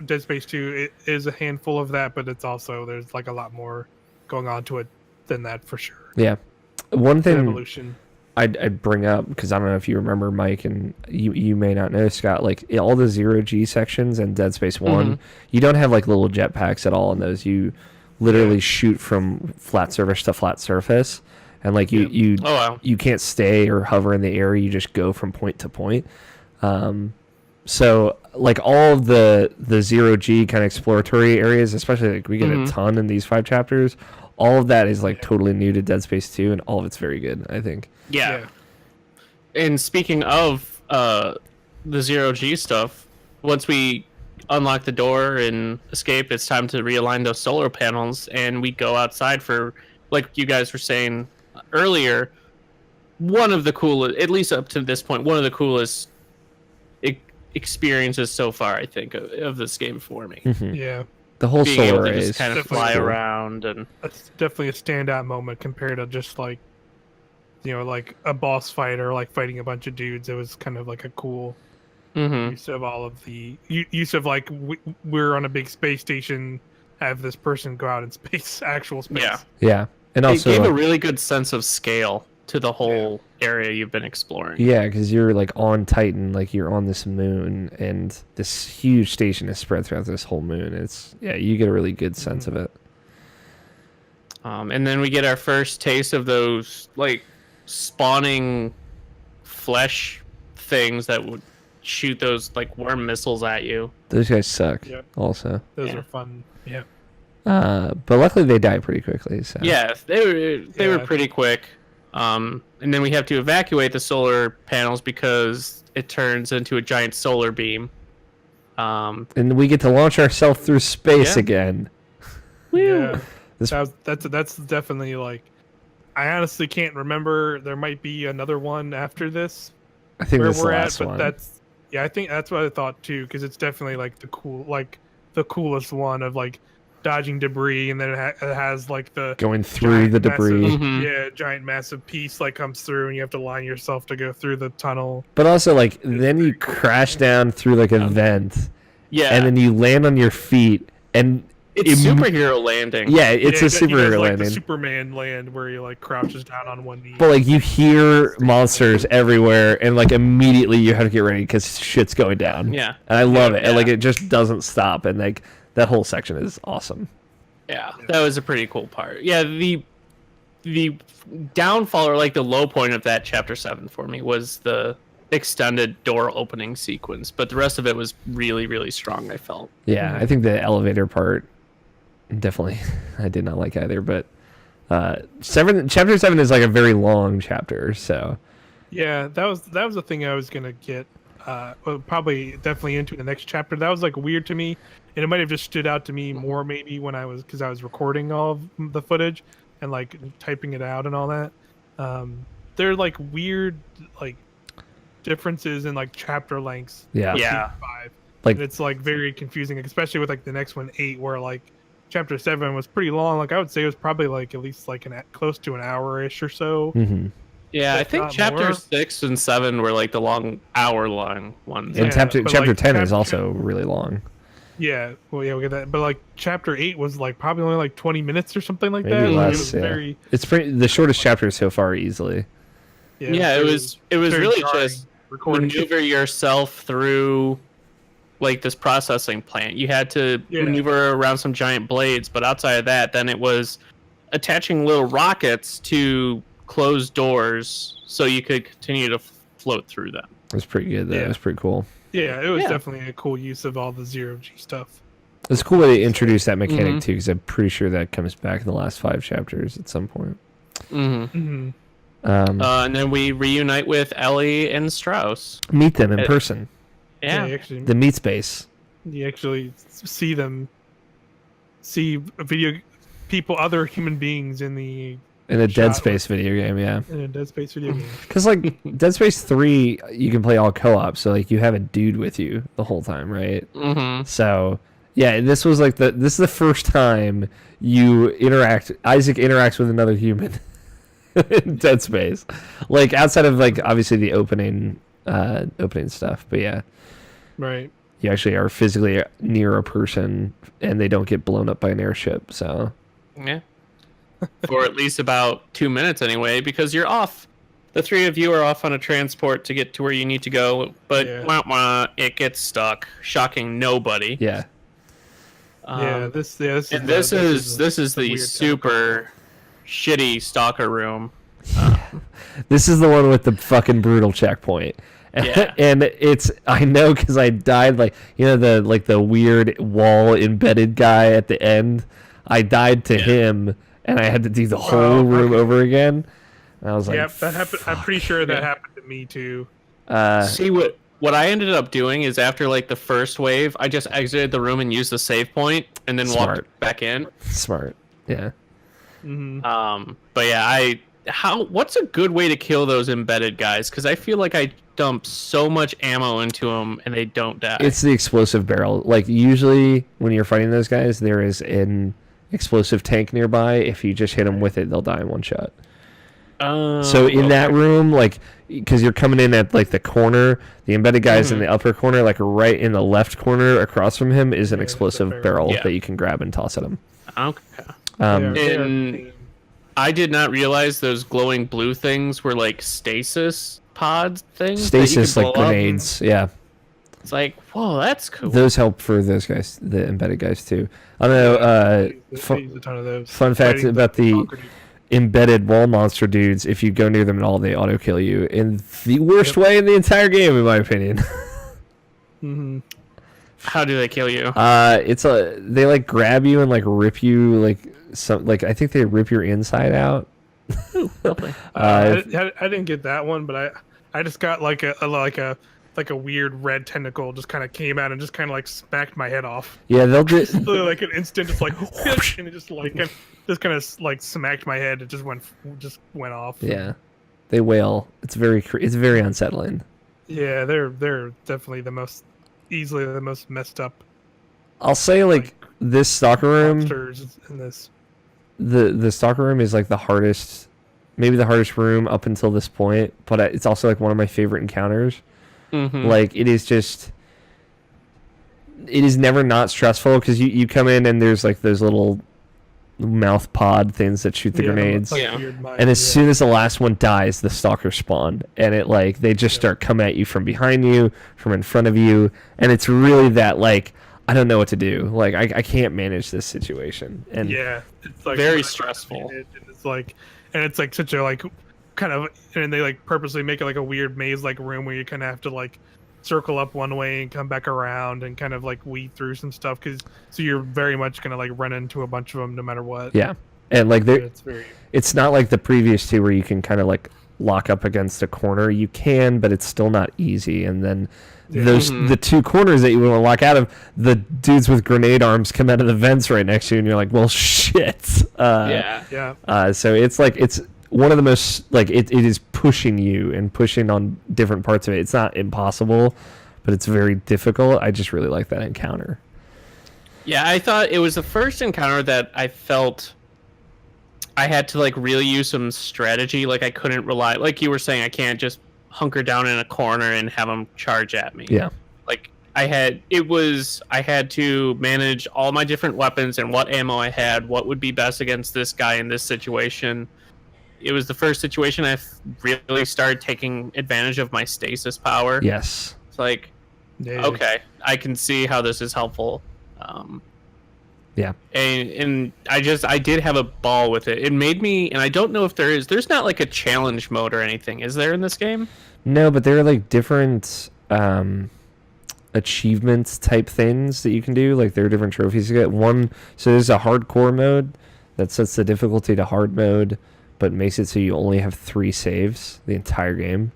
Dead Space 2 it is a handful of that, but it's also there's like a lot more going on to it than that for sure. yeah. One It's an thing evolution. I'd bring up, because I don't know if you remember, Mike, and you may not know, Scott, like all the 0G sections in Dead Space 1, you don't have like little jetpacks at all in those. You literally shoot from flat surface to flat surface, and like you Oh, wow. you can't stay or hover in the air. You just go from point to point. So like all of the 0G kind of exploratory areas, especially like we get a ton in these 5 chapters, all of that is like totally new to Dead Space 2, and all of it's very good, I think. Yeah. And speaking of the 0G stuff, once we unlock the door and escape, it's time to realign those solar panels, and we go outside for, like you guys were saying earlier, one of the coolest, at least up to this point, one of the coolest experiences so far, I think, of this game for me. Yeah, The whole Being able solar to array just is kind of definitely fly cool. around and that's definitely a standout moment compared to just like like a boss fight or like fighting a bunch of dudes. It was kind of like a cool use of all of the use of like we're on a big space station, have this person go out in space, actual space. Yeah. Yeah, and also it gave a like, really good sense of scale to the whole area you've been exploring. yeah, because you're like on Titan, like you're on this moon, and this huge station is spread throughout this whole moon. It's you get a really good sense of it. And then we get our first taste of those like spawning flesh things that would shoot those like worm missiles at you. Those guys suck. Yep. Also, Those Yeah. are fun. Yeah. but luckily they die pretty quickly. So Yeah, they were Yeah. pretty quick. And then we have to evacuate the solar panels because it turns into a giant solar beam. And we get to launch ourselves through space Yeah. again. Yeah, This- that's definitely like. I honestly can't remember. There might be another one after this I think where that's the we're at, last but one. that's I think that's what I thought too, because it's definitely like the coolest one of like dodging debris, and then it has like the Going through giant the debris. massive- Mhm. giant massive piece like comes through, and you have to line yourself to go through the tunnel. But also, like, then you crash down through, like, a vent, Yeah, and then you land on your feet, and... it's im- superhero landing. Yeah, it's Yeah, a he does, superhero like, landing. the Superman land where he like crouches down on one knee. But, like, you hear monsters everywhere, and, like, immediately you have to get ready because shit's going down. Yeah. And I love it. And, Yeah. like, it just doesn't stop, and, like, that whole section is awesome. Yeah, that was a pretty cool part. Yeah, the downfall, or like the low point of that chapter 7 for me, was the extended door opening sequence, but the rest of it was really, really strong, I felt. Yeah, I think the elevator part, definitely, I did not like either, but... chapter 7 is, like, a very long chapter, so... Yeah, that was the thing I was gonna get. Well, probably definitely into the next chapter. That was like weird to me, and it might have just stood out to me more maybe when I was recording all of the footage and like typing it out and all that. There are like weird like differences in like chapter lengths. Yeah. between Yeah. 5. Like- And it's like very confusing, especially with like the next one 8, where like chapter 7 was pretty long. Like I would say it was probably like at least like close to an hour-ish or so. Mm-hmm. Yeah, I If think not chapter more. 6 and 7 were like the hour-long ones. And Yeah, chapter but, 10 like, is also really long. Yeah, well, yeah, we get that. But like chapter 8 was like probably only like 20 minutes or something like Maybe that. Like, less, it was yeah. very It's the shortest chapter so far, easily. Yeah, it was very really jarring just recording. maneuver yourself through like this processing plant. You had to Yeah. maneuver around some giant blades, but outside of that, then it was attaching little rockets to closed doors so you could continue to float through them. It was pretty good, though. Yeah. It was pretty cool. Yeah, it was Yeah. definitely a cool use of all the zero-G stuff. It's a cool way to introduce that mechanic, Mhm. too, because I'm pretty sure that comes back in the last 5 chapters at some point. Mm-hmm. Mm-hmm. And then we reunite with Ellie and Strauss. Meet them in Uh, person. Yeah. you The meet space. actually see people, other human beings in In a Dead Shot Space video game, yeah. a Dead Space video game. Because, like, Dead Space 3, you can play all co-op, so, like, you have a dude with you the whole time, right? Mm-hmm. So, yeah, this was, like, this is the first time Isaac interacts with another human in Dead Space. Like, outside of, like, obviously the opening stuff, but yeah. Right. You actually are physically near a person, and they don't get blown up by an airship, so... Yeah. For at least about 2 minutes anyway, because you're off. The 3 of you are off on a transport to get to where you need to go, but Yeah. it gets stuck, shocking nobody. Yeah. This is And the- this is the weird super shitty stalker room. This is the one with the fucking brutal checkpoint. Yeah. And I know because I died, like, you know, the weird wall embedded guy at the end. I died to him, and I had to do the whole room okay. over again. And I was like, Yep, that happened. I'm pretty sure that Yeah. happened to me too. See, what I ended up doing is after like the first wave, I just exited the room and used the save point, and then Smart. walked back in. smart. Yeah. But yeah, what's a good way to kill those embedded guys? Because I feel like I dump so much ammo into them and they don't die. It's the explosive barrel. Like, usually when you're fighting those guys, there is an explosive tank nearby. If you just hit them with it, they'll die in one shot. So in that room, like, because you're coming in at, like, the corner, the embedded guy's in the upper corner, like, right in the left corner across from him is an explosive barrel Yeah. that you can grab and toss at him. Okay. They are- I did not realize those glowing blue things were like stasis pod things. that you Stasis, could like blow up. grenades, yeah. It's like, whoa, that's cool. Those help for those guys, the embedded guys, too. I don't know, they use a ton of those. fun fact Fighting about the stalker dudes. embedded wall monster dudes, if you go near them at all, they auto kill you in the worst way in the entire game, in my opinion. How do they kill you? They like grab you and like rip you, like I think they rip your inside out, Ooh, lovely. I didn't get that one, but I just got like a weird red tentacle just kind of came out and just kind of like smacked my head off. Yeah, they'll do. Literally, like an instant, just like and it just kind of like smacked my head. It just went off. Yeah, they wail. It's very unsettling. Yeah, they're definitely easily the most messed up I'll say like this stalker room. monsters in this. The stalker room is like maybe the hardest room up until this point, but it's also like one of my favorite encounters. Mm-hmm. Like it is never not stressful because you come in and there's like those little mouth pod things that shoot the grenades, like Yeah. weird mind, and as soon as the last one dies, the stalkers spawn, and it like they just start coming at you from behind you, from in front of you, and it's really that like I don't know what to do. Like I can't manage this situation, and yeah, it's like Very stressful. And it's like such a like kind of, and they like purposely make it like a weird maze like room where you kind of have to like circle up one way and come back around and kind of like weed through some stuff so you're very much gonna like run into a bunch of them no matter what. yeah, and like It's it's not like the previous two where you can kind of like lock up against a corner. You can, but it's still not easy. And then the two corners that you want to lock out of, the dudes with grenade arms come out of the vents right next to you, and you're like, well, shit. yeah. So it's like it's one of the most like it is pushing you and pushing on different parts of it. It's not impossible, but it's very difficult. I just really like that encounter. Yeah, I thought it was the first encounter that I felt I had to like really use some strategy. Like I couldn't rely, like you were saying, I can't just hunker down in a corner and have them charge at me. Yeah. Like I had to manage all my different weapons and what ammo I had, what would be best against this guy in this situation. It was the first situation I really started taking advantage of my stasis power. Yes. It's like, okay, I can see how this is helpful. Yeah. And I did have a ball with it. It made me, and I don't know if there's not like a challenge mode or anything. Is there in this game? No, but there are like different achievements type things that you can do. Like there are different trophies you get. So there's a hardcore mode that sets the difficulty to hard mode, but makes it so you only have 3 saves the entire game.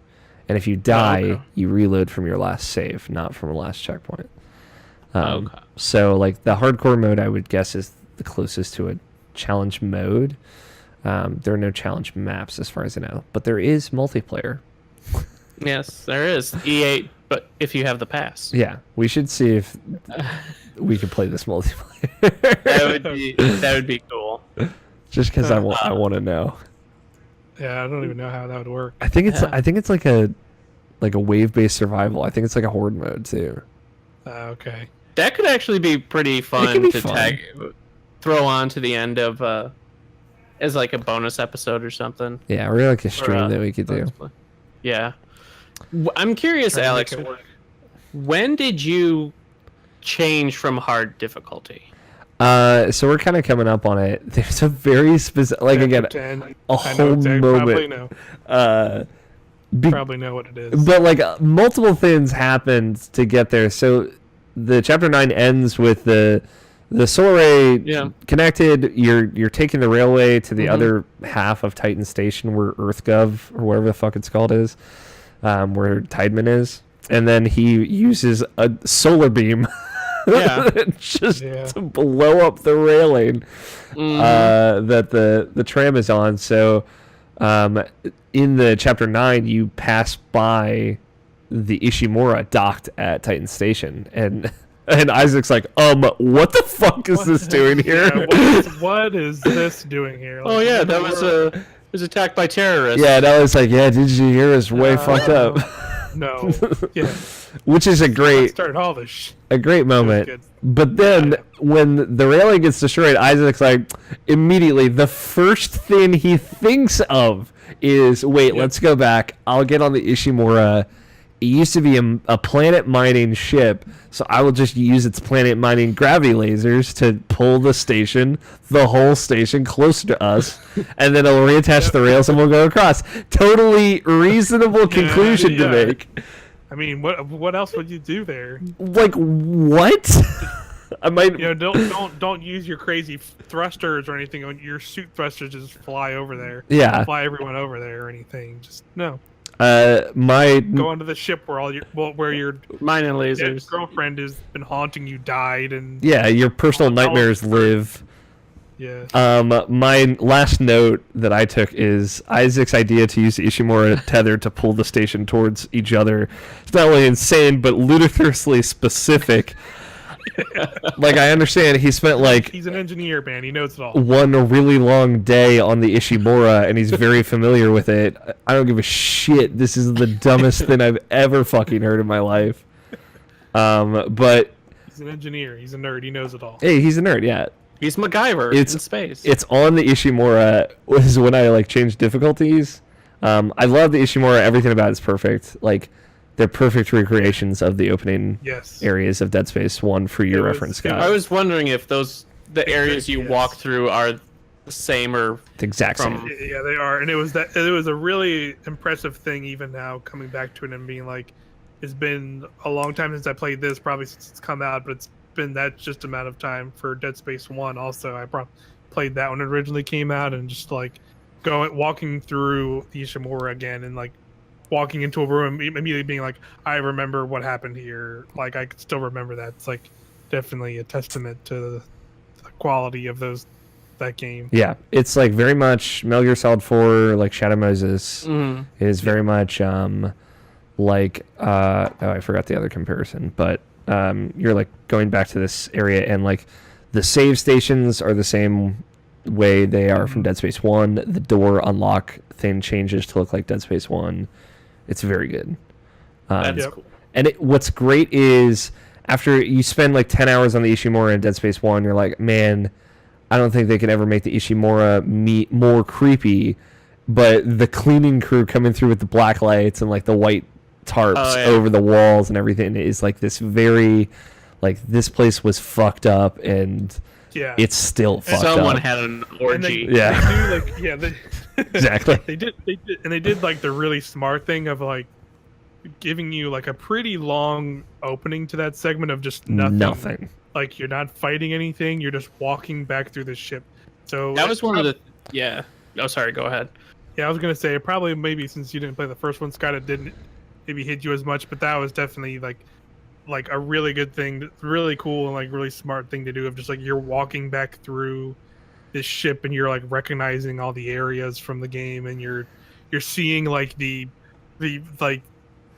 And if you die, you reload from your last save, not from the last checkpoint. So like the hardcore mode, I would guess, is the closest to a challenge mode. There are no challenge maps as far as I know, but there is multiplayer. Yes, there is E8, but if you have the pass, Yeah, we should see if we can play this multiplayer. that would be cool. Just because I want to know. Yeah, I don't even know how that would work. I think it's like a wave based survival. I think it's like a horde mode too. Okay. That could actually be pretty fun could be to fun. throw on to the end of as like a bonus episode or something. Yeah, or like a stream that we could do. Yeah. I'm curious, Try to Alex, make it work. when did you change from hard difficulty? So we're kind of coming up on it. There's a very specific, like again, 10. a I know whole exactly, moment. Probably know what it is. But like multiple things happened to get there. So the chapter 9 ends with the solar ray connected. You're taking the railway to the other half of Titan Station where EarthGov or whatever the fuck it's called is, where Tideman is, and then he uses a solar beam. To blow up the railing that the tram is on. So in the chapter 9 you pass by the Ishimura docked at Titan Station, and Isaac's like, what the fuck is this doing here? Yeah, what is this doing here? Like, Oh yeah, that was attacked by terrorists. Yeah, and I was like, yeah, did you hear us way fucked up? No. Yeah. Which is a great moment. Good. But then when the railing gets destroyed, Isaac's like, immediately the first thing he thinks of is, wait, let's go back. I'll get on the Ishimura. It used to be a planet mining ship, so I will just use its planet mining gravity lasers to pull the whole station closer to us, and then I'll reattach the rails and we'll go across. Totally reasonable conclusion to make. I mean, what else would you do there? Like, what? I might. Don't use your crazy thrusters or anything. Your suit thrusters just fly over there. Yeah. Fly everyone over there or anything. Just no. My Go onto the ship where your Mine and dead lasers. girlfriend has been haunting you, died, and yeah, your personal All- nightmares live. yeah. My last note that I took is Isaac's idea to use the Ishimura tether to pull the station towards each other. It's not only insane, but ludicrously specific. Like, I understand he spent like He's an engineer, man. He knows it all. one really long day on the Ishimura, and he's very familiar with it. I don't give a shit. This is the dumbest thing I've ever fucking heard in my life. But He's an engineer. He's a nerd. He knows it all. hey, he's a nerd, yeah. He's MacGyver It's- in space. It's on the Ishimura was when I like changed difficulties. I love the Ishimura. Everything about it's perfect. Like, they're perfect recreations of the opening Yes. areas of Dead Space 1 for your It was- reference, it Scott. I was wondering if the areas you Yes. walk through are the same or the exact from- same. Yeah, they are, and it was a really impressive thing. Even now, coming back to it and being like, it's been a long time since I played this, probably since it's come out, but it's been that just amount of time for Dead Space 1. Also, I played that when it originally came out, and just like walking through the Ishimura again, and like walking into a room immediately being like, I remember what happened here. Like, I could still remember that. It's like definitely a testament to the quality of that game. Yeah, it's like very much Metal Gear Solid 4, like Shadow Moses. Mhm. It is very much like I forgot the other comparison, but you're like going back to this area, and like the save stations are the same way they are from Dead Space 1. The door unlock thing changes to look like Dead Space 1. It's very good. That's Yep. cool. And what's great is after you spend like 10 hours on the Ishimura in Dead Space 1, you're like, man, I don't think they could ever make the Ishimura more creepy. But the cleaning crew coming through with the black lights and like the white tarps over the walls and everything is like this very, like, this place was fucked up, and Yeah. it's still fucked Someone up. had an And orgy. Yeah. They do, like, yeah, Exactly. They did like the really smart thing of like giving you like a pretty long opening to that segment of just nothing. Like, you're not fighting anything, you're just walking back through the ship. So That was one of the. Yeah. Oh, sorry. Go ahead. Yeah, I was gonna say probably maybe since you didn't play the first one, Scott, it didn't maybe hit you as much, but that was definitely like a really good thing, really cool and like really smart thing to do, of just like you're walking back through this ship and you're like recognizing all the areas from the game, and you're seeing like the like,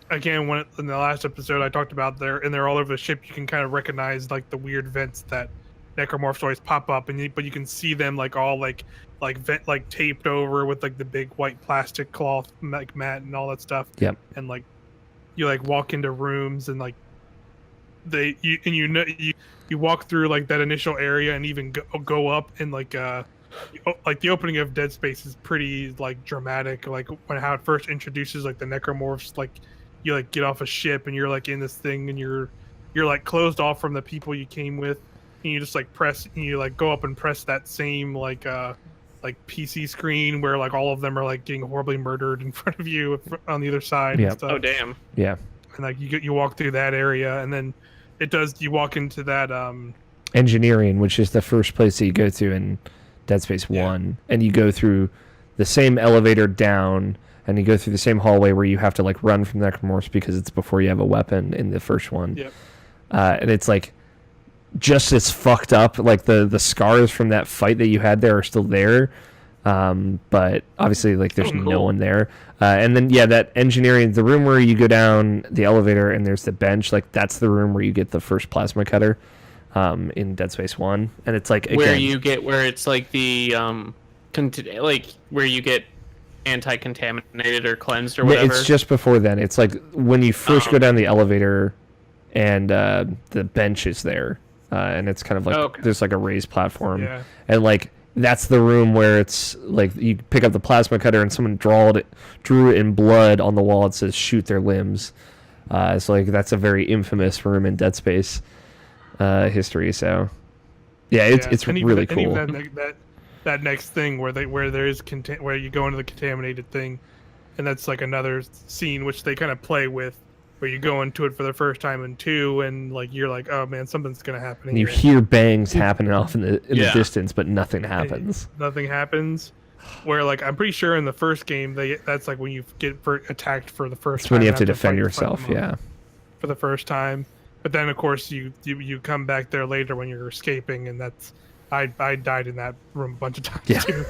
again, when in the last episode I talked about and they're all over the ship, you can kind of recognize like the weird vents that necromorphs always pop up, but you can see them like all like vent, like taped over with like the big white plastic cloth like mat and all that stuff. Yep. And like you like walk into rooms and like you walk through like that initial area and even go up, and like the opening of Dead Space is pretty like dramatic, like when how it first introduces like the necromorphs. Like, you like get off a ship and you're like in this thing, and you're like closed off from the people you came with, and you just like press, and you like go up and press that same like PC screen where like all of them are like getting horribly murdered in front of you on the other side. Yeah. And stuff. Oh, damn. Yeah. And like you walk through that area, and then you walk into that Engineering, which is the first place that you go to in Dead Space 1, and you go through the same elevator down, and you go through the same hallway where you have to like run from necromorphs because it's before you have a weapon in the first one. Yep. And it's like just as fucked up. Like the scars from that fight that you had there are still there, but obviously like there's no one there. And then that engineering, the room where you go down the elevator and there's the bench, like that's the room where you get the first plasma cutter in Dead Space 1. And it's like, again, where it's like the like where you get anti-contaminated or cleansed or whatever. it's just before then. It's like when you first go down the elevator and the bench is there, and it's kind of like there's like a raised platform, and like that's the room where it's like you pick up the plasma cutter and someone drew it in blood on the wall. It says shoot their limbs. So like that's a very infamous room in Dead Space history. So it's and really even, cool. and even that next thing where there is where you go into the contaminated thing, and that's like another scene which they kind of play with where you go into it for the first time in 2, and like you're like, oh man, something's gonna happen. And you here. hear bangs happening off in the Yeah. distance, but nothing happens. Nothing happens. Where like I'm pretty sure in the first game that's like when you get attacked for the first It's time. when you have to fight defend yourself. them Yeah. for the first time. But then of course you come back there later when you're escaping, and that's I died in that room a bunch of times Yeah. too,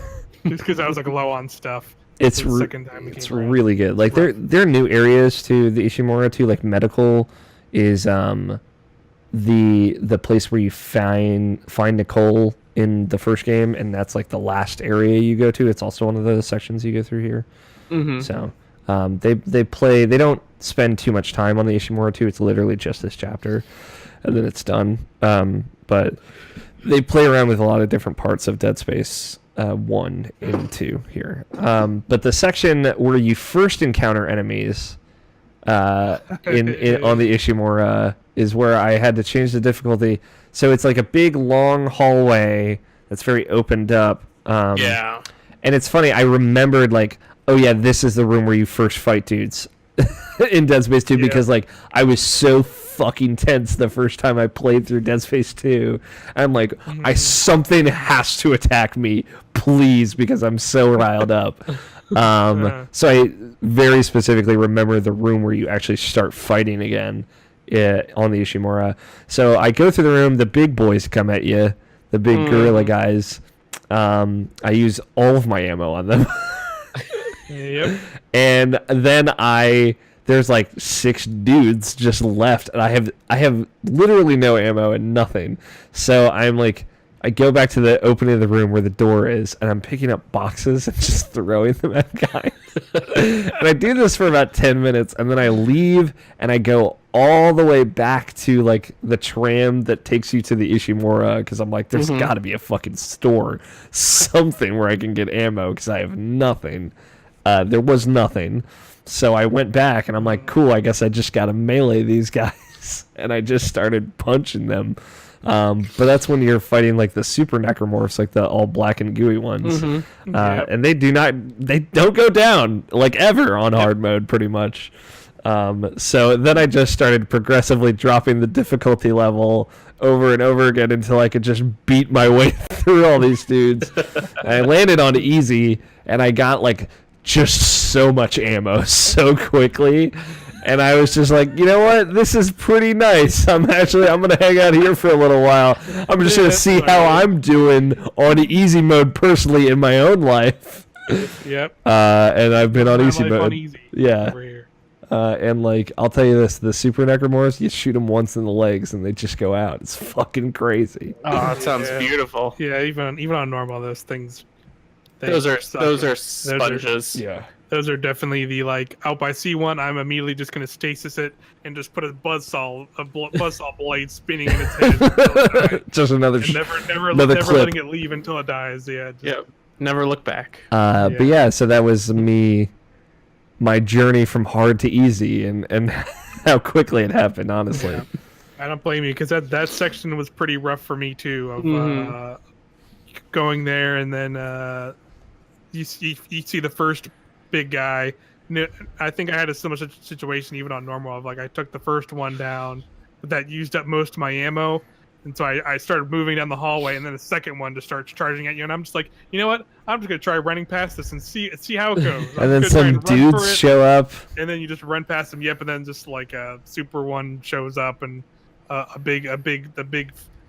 just because I was like low on stuff. It's the second time it it's came around. really good. Like there are new areas to the Ishimura too. Like medical is the place where you find Nicole in the first game, and that's like the last area you go to. It's also one of the sections you go through here. Mm-hmm. So they don't spend too much time on the Ishimura 2. It's literally just this chapter, and then it's done. But they play around with a lot of different parts of Dead Space 1 and 2 here. But the section where you first encounter enemies on the Ishimura is where I had to change the difficulty. So it's like a big long hallway that's very opened up. Yeah. And it's funny, I remembered like, oh yeah, this is the room where you first fight dudes in Dead Space 2 because like I was so fucking tense the first time I played through Dead Space 2. I'm like, something has to attack me, please, because I'm so riled up. So I very specifically remember the room where you actually start fighting again on the Ishimura. So I go through the room, the big boys come at you, the big gorilla guys. I use all of my ammo on them. Yep. And then there's like 6 dudes just left, and I have literally no ammo and nothing. So I'm like, I go back to the opening of the room where the door is, and I'm picking up boxes and just throwing them at guys. And I do this for about 10 minutes, and then I leave, and I go all the way back to like the tram that takes you to the Ishimura, because I'm like, there's got to be a fucking store, something where I can get ammo, because I have nothing. There was nothing. So I went back, and I'm like, cool, I guess I just got to melee these guys. And I just started punching them. But that's when you're fighting like the super necromorphs, like the all black and gooey ones. And they don't go down like ever on hard mode, pretty much. So then I just started progressively dropping the difficulty level over and over again until I could just beat my way through all these dudes. And I landed on easy, and I got like just so much ammo so quickly. And I was just like, you know what? This is pretty nice. I'm going to hang out here for a little while. I'm just going to see how I'm doing on easy mode personally in my own life. Yep. And I've been on easy mode. On easy over here. And like, I'll tell you this, the super necromorphs, you shoot them once in the legs and they just go out. It's fucking crazy. Oh, it sounds beautiful. Yeah, even on normal, those things. Those are sponges. Yeah. Those are definitely the like. Oh, I see one. I'm immediately just gonna stasis it and just put a buzzsaw blade spinning in its head. Until it dies. Just another never clip. letting it leave until it dies. Yeah. Never look back. But yeah, so that was my journey from hard to easy, and how quickly it happened. Honestly, I don't blame you, because that section was pretty rough for me too. Of going there, and then you see the first big guy. I think I had a similar situation even on normal. Of like, I took the first one down, but that used up most of my ammo, and so I started moving down the hallway, and then the second one just starts charging at you, and I'm just like, you know what? I'm just gonna try running past this and see how it goes. And then some dudes show up, and then you just run past them. Yep, and then just like a super one shows up, and the big.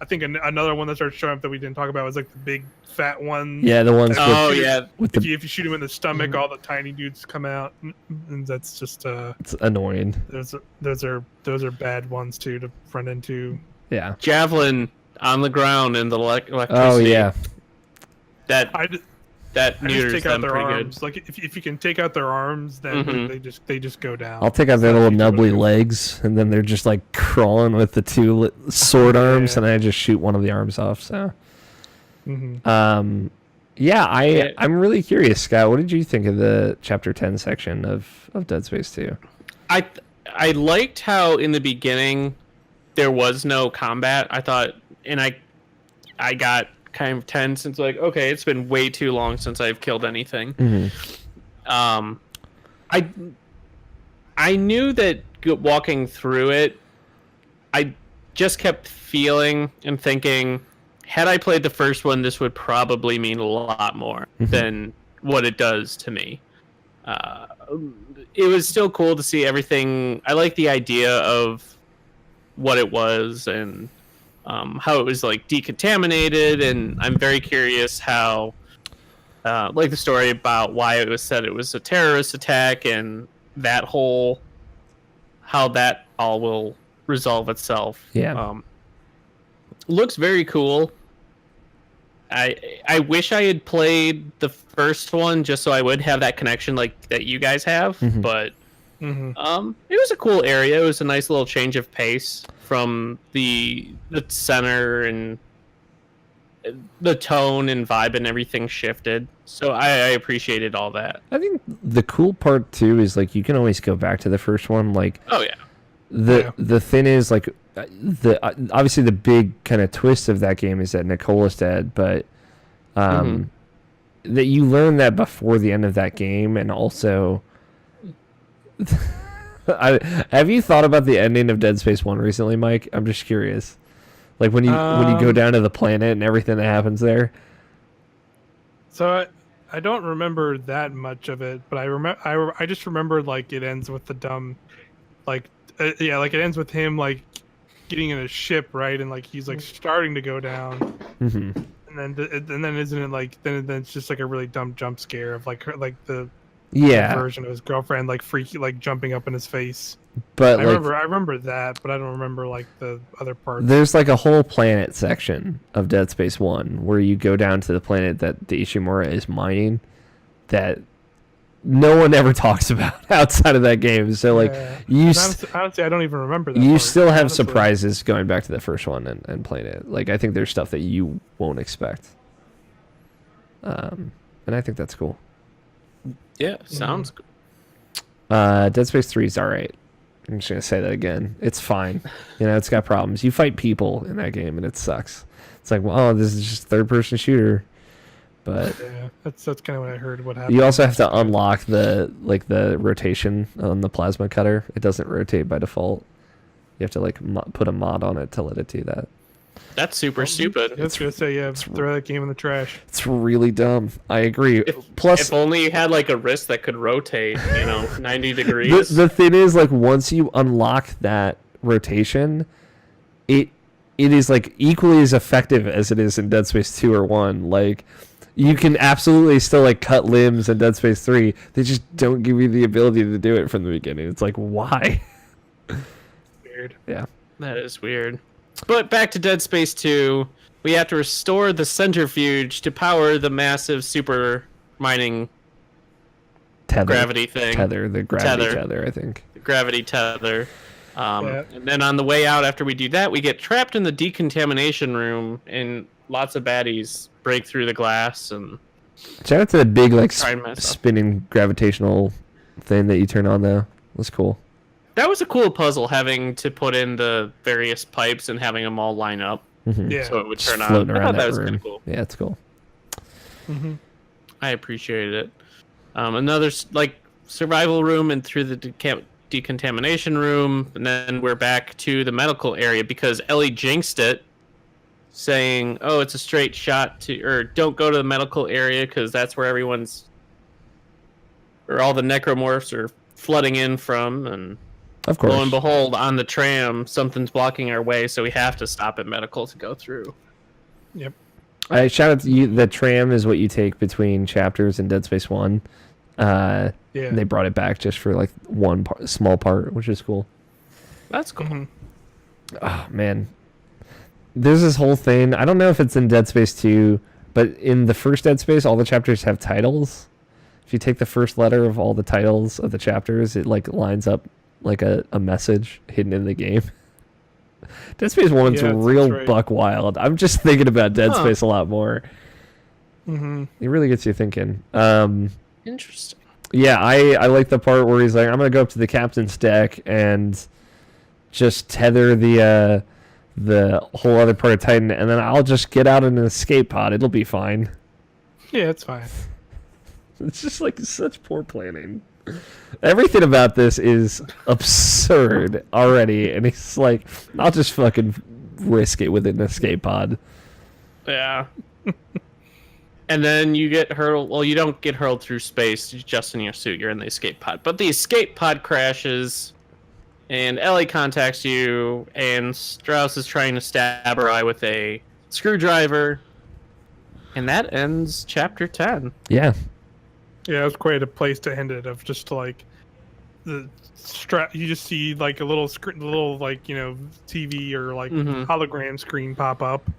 I think another one that started showing up that we didn't talk about was like the big fat one. Yeah, the ones. If you shoot him in the stomach, all the tiny dudes come out, and that's just it's annoying. Those are bad ones too to run into. Yeah. Javelin on the ground in the electricity. Oh yeah. That neuters take them out their pretty arms. good. Like if you can take out their arms, then they just go down. I'll take out their little nubbly legs, and then they're just like crawling with the 2 sword arms, and I just shoot one of the arms off. So, I'm really curious, Scott. What did you think of the chapter 10 section of Dead Space 2? I liked how in the beginning there was no combat. I thought, and I got kind of tense since like, okay, it's been way too long since I've killed anything. I knew that walking through it, I just kept feeling and thinking, had I played the first one, this would probably mean a lot more than what it does to me. It was still cool to see everything. I like the idea of what it was and how it was like decontaminated, and I'm very curious how, like the story about why it was said it was a terrorist attack and that whole, how that all will resolve itself. Yeah. Looks very cool. I wish I had played the first one just so I would have that connection like that you guys have, but it was a cool area. It was a nice little change of pace from the center, and the tone and vibe and everything shifted. So I appreciated all that. I think the cool part too is like you can always go back to the first one. Like, oh yeah, the thing is like obviously the big kind of twist of that game is that Nicola's dead, but that you learn that before the end of that game, and also have you thought about the ending of Dead Space 1 recently, Mike? I'm just curious. Like when you go down to the planet and everything that happens there. So I don't remember that much of it, but I just remember like it ends with the dumb, like like it ends with him like getting in a ship, right, and like he's like starting to go down, and then isn't it like then it's just like a really dumb jump scare of like her, like the version of his girlfriend like freaky like jumping up in his face. But I remember that, but I don't remember like the other parts. There's like a whole planet section of Dead Space 1 where you go down to the planet that the Ishimura is mining that no one ever talks about outside of that game. So like honestly, I don't even remember that. You still have surprises going back to the first one and playing it. Like I think there's stuff that you won't expect. And I think that's cool. Yeah, sounds good. Dead Space 3 is alright. I'm just gonna say that again. It's fine. You know, it's got problems. You fight people in that game, and it sucks. It's like, well, this is just third-person shooter. But yeah, that's kind of what I heard. What happened? You also have to unlock the rotation on the plasma cutter. It doesn't rotate by default. You have to like put a mod on it to let it do that. That's super stupid. I was gonna say, throw that game in the trash. It's really dumb. I agree. If only you had like a wrist that could rotate, 90 degrees. The thing is, like, once you unlock that rotation, it is like equally as effective as it is in Dead Space 2 or 1. Like, you can absolutely still like cut limbs in Dead Space 3. They just don't give you the ability to do it from the beginning. It's like, why? Weird. Yeah. That is weird. But back to Dead Space 2, we have to restore the centrifuge to power the massive super mining gravity thing. The gravity tether, I think. The gravity tether. And then on the way out, after we do that, we get trapped in the decontamination room, and lots of baddies break through the glass. And shout out to the big like spinning gravitational thing that you turn on, though. That's cool. That was a cool puzzle, having to put in the various pipes and having them all line up. Yeah. So it would turn on. I thought that was kind of cool. Yeah, it's cool. I appreciated it. Another like survival room and through the decontamination room, and then we're back to the medical area because Ellie jinxed it, saying, "Oh, it's a straight shot to, or don't go to the medical area because that's where all the necromorphs are flooding in from." And of course, lo and behold, on the tram, something's blocking our way, so we have to stop at medical to go through. Yep. I shout out to you. The tram is what you take between chapters in Dead Space 1. Yeah. They brought it back just for like one small part, which is cool. That's cool. Oh man, there's this whole thing. I don't know if it's in Dead Space 2, but in the first Dead Space, all the chapters have titles. If you take the first letter of all the titles of the chapters, it like lines up like a message hidden in the game. Dead Space 1's real buck wild. I'm just thinking about Dead Space a lot more. It really gets you thinking. Interesting. Yeah, I like the part where he's like, I'm going to go up to the captain's deck and just tether the whole other part of Titan, and then I'll just get out in an escape pod. It'll be fine. Yeah, it's fine. It's just like such poor planning. Everything about this is absurd already, and he's like, I'll just fucking risk it with an escape pod. Yeah. And then you get hurled. Well, you don't get hurled through space just in your suit. You're in the escape pod. But the escape pod crashes, and Ellie contacts you, and Strauss is trying to stab her eye with a screwdriver. And that ends chapter 10. Yeah. Yeah, it was quite a place to end it. Of just like the strap, you just see like a little screen, little like TV or like hologram screen pop up,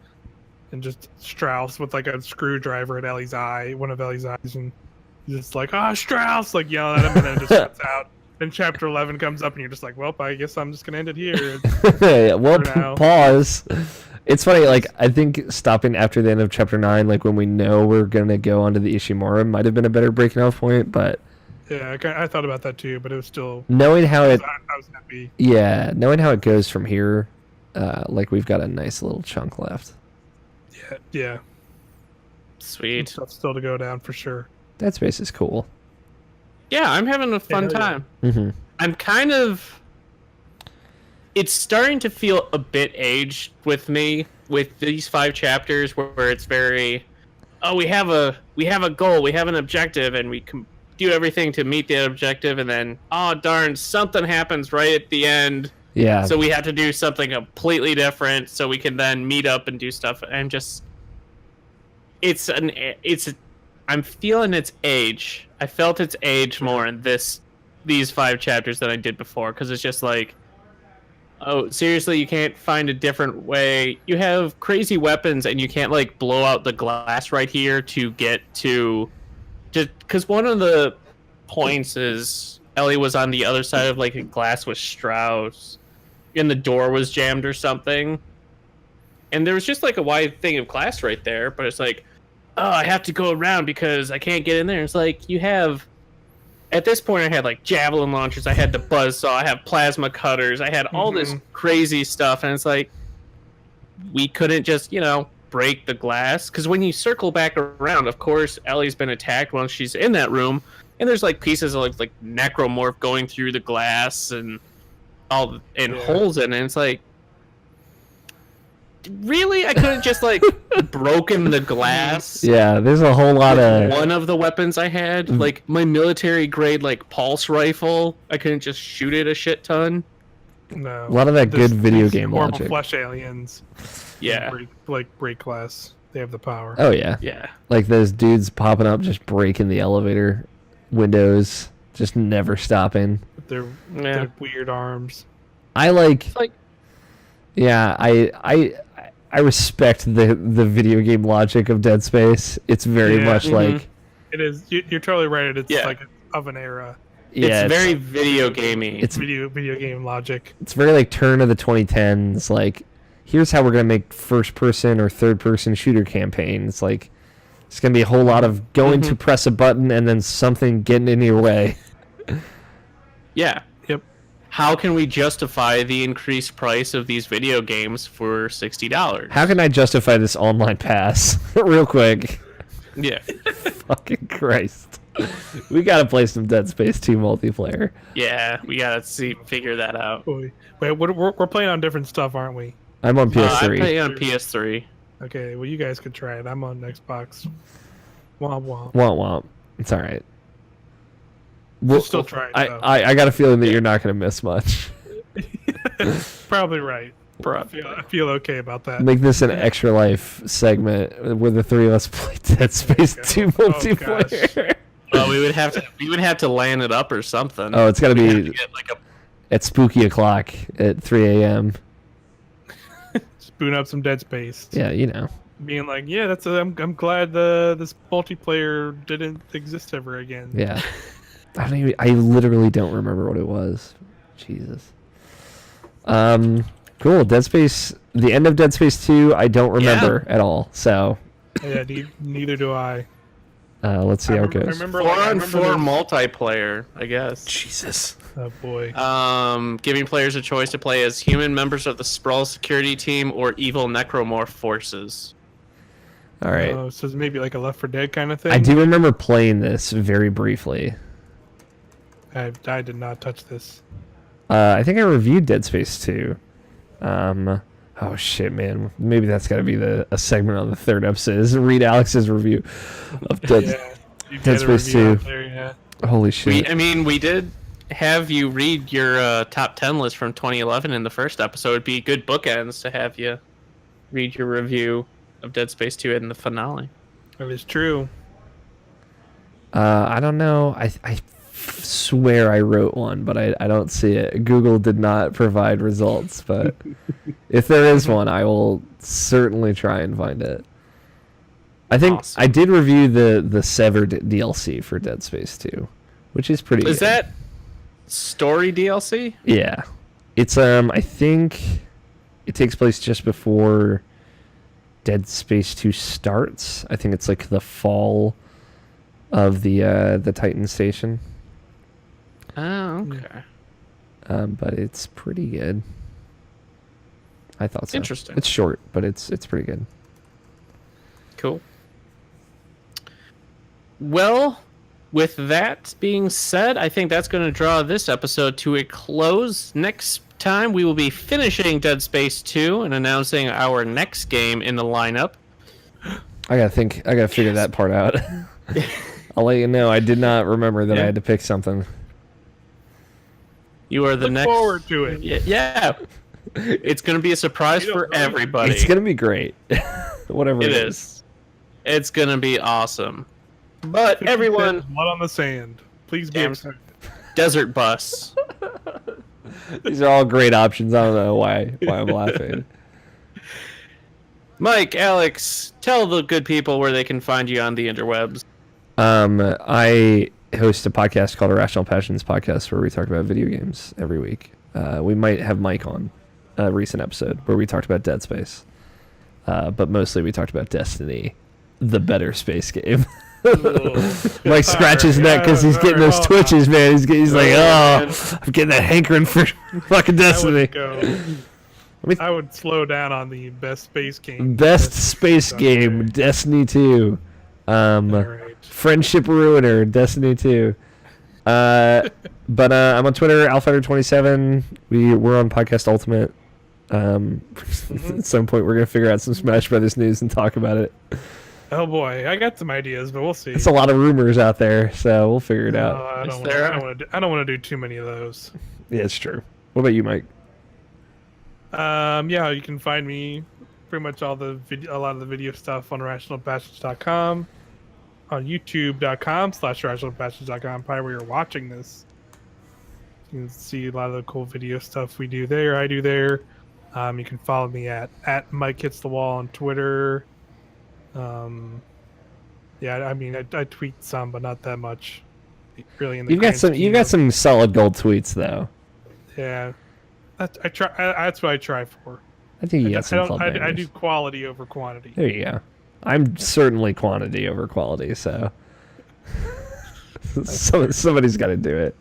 and just Strauss with like a screwdriver at Ellie's eye, one of Ellie's eyes, and he's just like, Strauss, like yelling at him, and then it just cuts out. Then chapter 11 comes up, and you're just like, well, I guess I'm just gonna end it here. Well, pause. It's funny, like, I think stopping after the end of chapter 9, like, when we know we're gonna go onto the Ishimura might have been a better breaking off point, but... Yeah, I thought about that too, but it was still... Knowing how it... I was happy. Yeah, knowing how it goes from here, like, we've got a nice little chunk left. Yeah. Sweet. Stuff still to go down for sure. Dead Space is cool. Yeah, I'm having a fun time. Mm-hmm. I'm kind of... It's starting to feel a bit aged with me with these 5 chapters where it's very, we have a goal, we have an objective, and we can do everything to meet the objective, and then darn, something happens right at the end. Yeah. So we have to do something completely different so we can then meet up and do stuff. I'm just, I'm feeling its age. I felt its age more in these 5 chapters than I did before, because it's just like, oh, seriously, you can't find a different way. You have crazy weapons, and you can't, like, blow out the glass right here to get to... Just because one of the points is Ellie was on the other side of, like, a glass with Strauss, and the door was jammed or something. And there was just, like, a wide thing of glass right there, but it's like, I have to go around because I can't get in there. It's like, you have... At this point, I had, like, javelin launchers, I had the buzzsaw, I have plasma cutters, I had all this crazy stuff, and it's like, we couldn't just, break the glass, because when you circle back around, of course, Ellie's been attacked once she's in that room, and there's, like, pieces of, like necromorph going through the glass, and holes in it, and it's like, really? I couldn't just, like, broken the glass? Yeah, there's a whole lot of... One of the weapons I had, like, my military-grade, like, pulse rifle, I couldn't just shoot it a shit ton. No. A lot of that good video game logic. Flesh aliens. Yeah. Break glass. They have the power. Oh, yeah. Yeah. Like, those dudes popping up, just breaking the elevator windows, just never stopping. With their weird arms. I like... It's like... Yeah, I respect the video game logic of Dead Space. It's very much like... It is. You're totally right. It's like of an era. Yeah, it's very video gamey. It's video game logic. It's very like turn of the 2010s. Like, here's how we're gonna make first-person or third-person shooter campaign. It's like it's gonna be a whole lot of going to press a button and then something getting in your way. Yeah. Yep. How can we justify the increased price of these video games for $60? How can I justify this online pass? Real quick. Yeah. Fucking Christ. We gotta play some Dead Space 2 multiplayer. Yeah, we gotta figure that out. Wait, we're playing on different stuff, aren't we? I'm on PS3. I'm playing on PS3. Okay, well, you guys could try it. I'm on Xbox. Womp womp. Womp womp. It's alright. We'll still try it, though. I got a feeling that you're not gonna miss much. Probably right. I feel okay about that. Make this an extra life segment where the 3 of us play Dead Space 2 multiplayer. Well, we would have to land it up or something. Oh, it's gotta be get like at spooky o'clock at 3 a.m. Spoon up some Dead Space. Yeah, you know. Being like, yeah, I'm glad this multiplayer didn't exist ever again. Yeah. I literally don't remember what it was. Jesus. Cool. Dead Space. The end of Dead Space 2, I don't remember at all. So. Yeah, neither do I. Let's see how it goes. I remember 4-on-4 multiplayer, I guess. Jesus. Oh boy. Giving players a choice to play as human members of the Sprawl security team or evil necromorph forces. All right. So it's maybe like a Left 4 Dead kind of thing. I do remember playing this very briefly. I did not touch this. I think I reviewed Dead Space 2. Oh shit, man! Maybe that's got to be a segment on the third episode. Is read Alex's review of Dead Space 2. Yeah. Holy shit! We did have you read your top 10 list from 2011 in the first episode. It'd be good bookends to have you read your review of Dead Space 2 in the finale. That is true. I don't know. I swear I wrote one, but I don't see it. Google did not provide results, but if there is one, I will certainly try and find it. I think awesome. I did review the Severed DLC for Dead Space 2, which is pretty Is good. that story DLC? Yeah. It's I think it takes place just before Dead Space 2 starts. I think it's like the fall of the Titan station. Oh, okay. But it's pretty good. I thought so. Interesting. It's short, but it's pretty good. Cool. Well, with that being said, I think that's going to draw this episode to a close. Next time, we will be finishing Dead Space 2 and announcing our next game in the lineup. I gotta figure that part out. I'll let you know. I did not remember that I had to pick something. You are the Look next. forward to it. Yeah. It's going to be a surprise for everybody. It's gonna be great. Whatever it is. It's going to be awesome. But everyone, Blood on the sand. Please be excited. Desert Bus. These are all great options. I don't know why I'm laughing. Mike, Alex, tell the good people where they can find you on the interwebs. I host a podcast called Irrational Passions podcast where we talk about video games every week. We might have Mike on a recent episode where we talked about Dead Space. But mostly we talked about Destiny, the better space game. Mike scratches his neck because he's getting those twitches, man. He's like, oh, I'm getting that hankering for fucking Destiny. I would slow down on the best space game. Best space game, Destiny 2. Right. Friendship Ruiner, Destiny 2. But I'm on Twitter, Alfighter27. We're on Podcast Ultimate. At some point, we're gonna figure out some Smash Brothers news and talk about it. Oh boy, I got some ideas, but we'll see. It's a lot of rumors out there, so we'll figure it out. I don't want to do too many of those. Yeah, it's true. What about you, Mike? Yeah, you can find me pretty much a lot of the video stuff on irrationalpassions.com, on youtube.com/irrationalpassions.com, probably where you're watching this. You can see a lot of the cool video stuff we do there. I do there. You can follow me at Mike Hits the Wall on Twitter. Yeah, I mean, I tweet some, but not that much. Really, in the You've got some solid gold tweets though. Yeah, that's what I try for. I think you got some fun. I do quality over quantity. There you go. I'm certainly quantity over quality, so somebody's got to do it.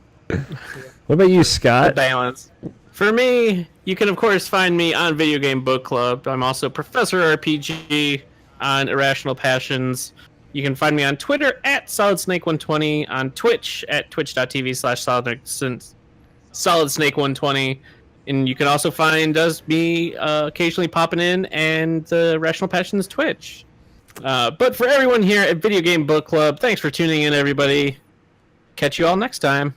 What about you, Scott? Balance. For me, you can of course find me on Video Game Book Club. I'm also Professor RPG on Irrational Passions. You can find me on Twitter at SolidSnake120, on Twitch at twitch.tv/SolidSnake120, and you can also find me occasionally popping in and the Irrational Passions Twitch. But for everyone here at Video Game Book Club, thanks for tuning in, everybody. Catch you all next time.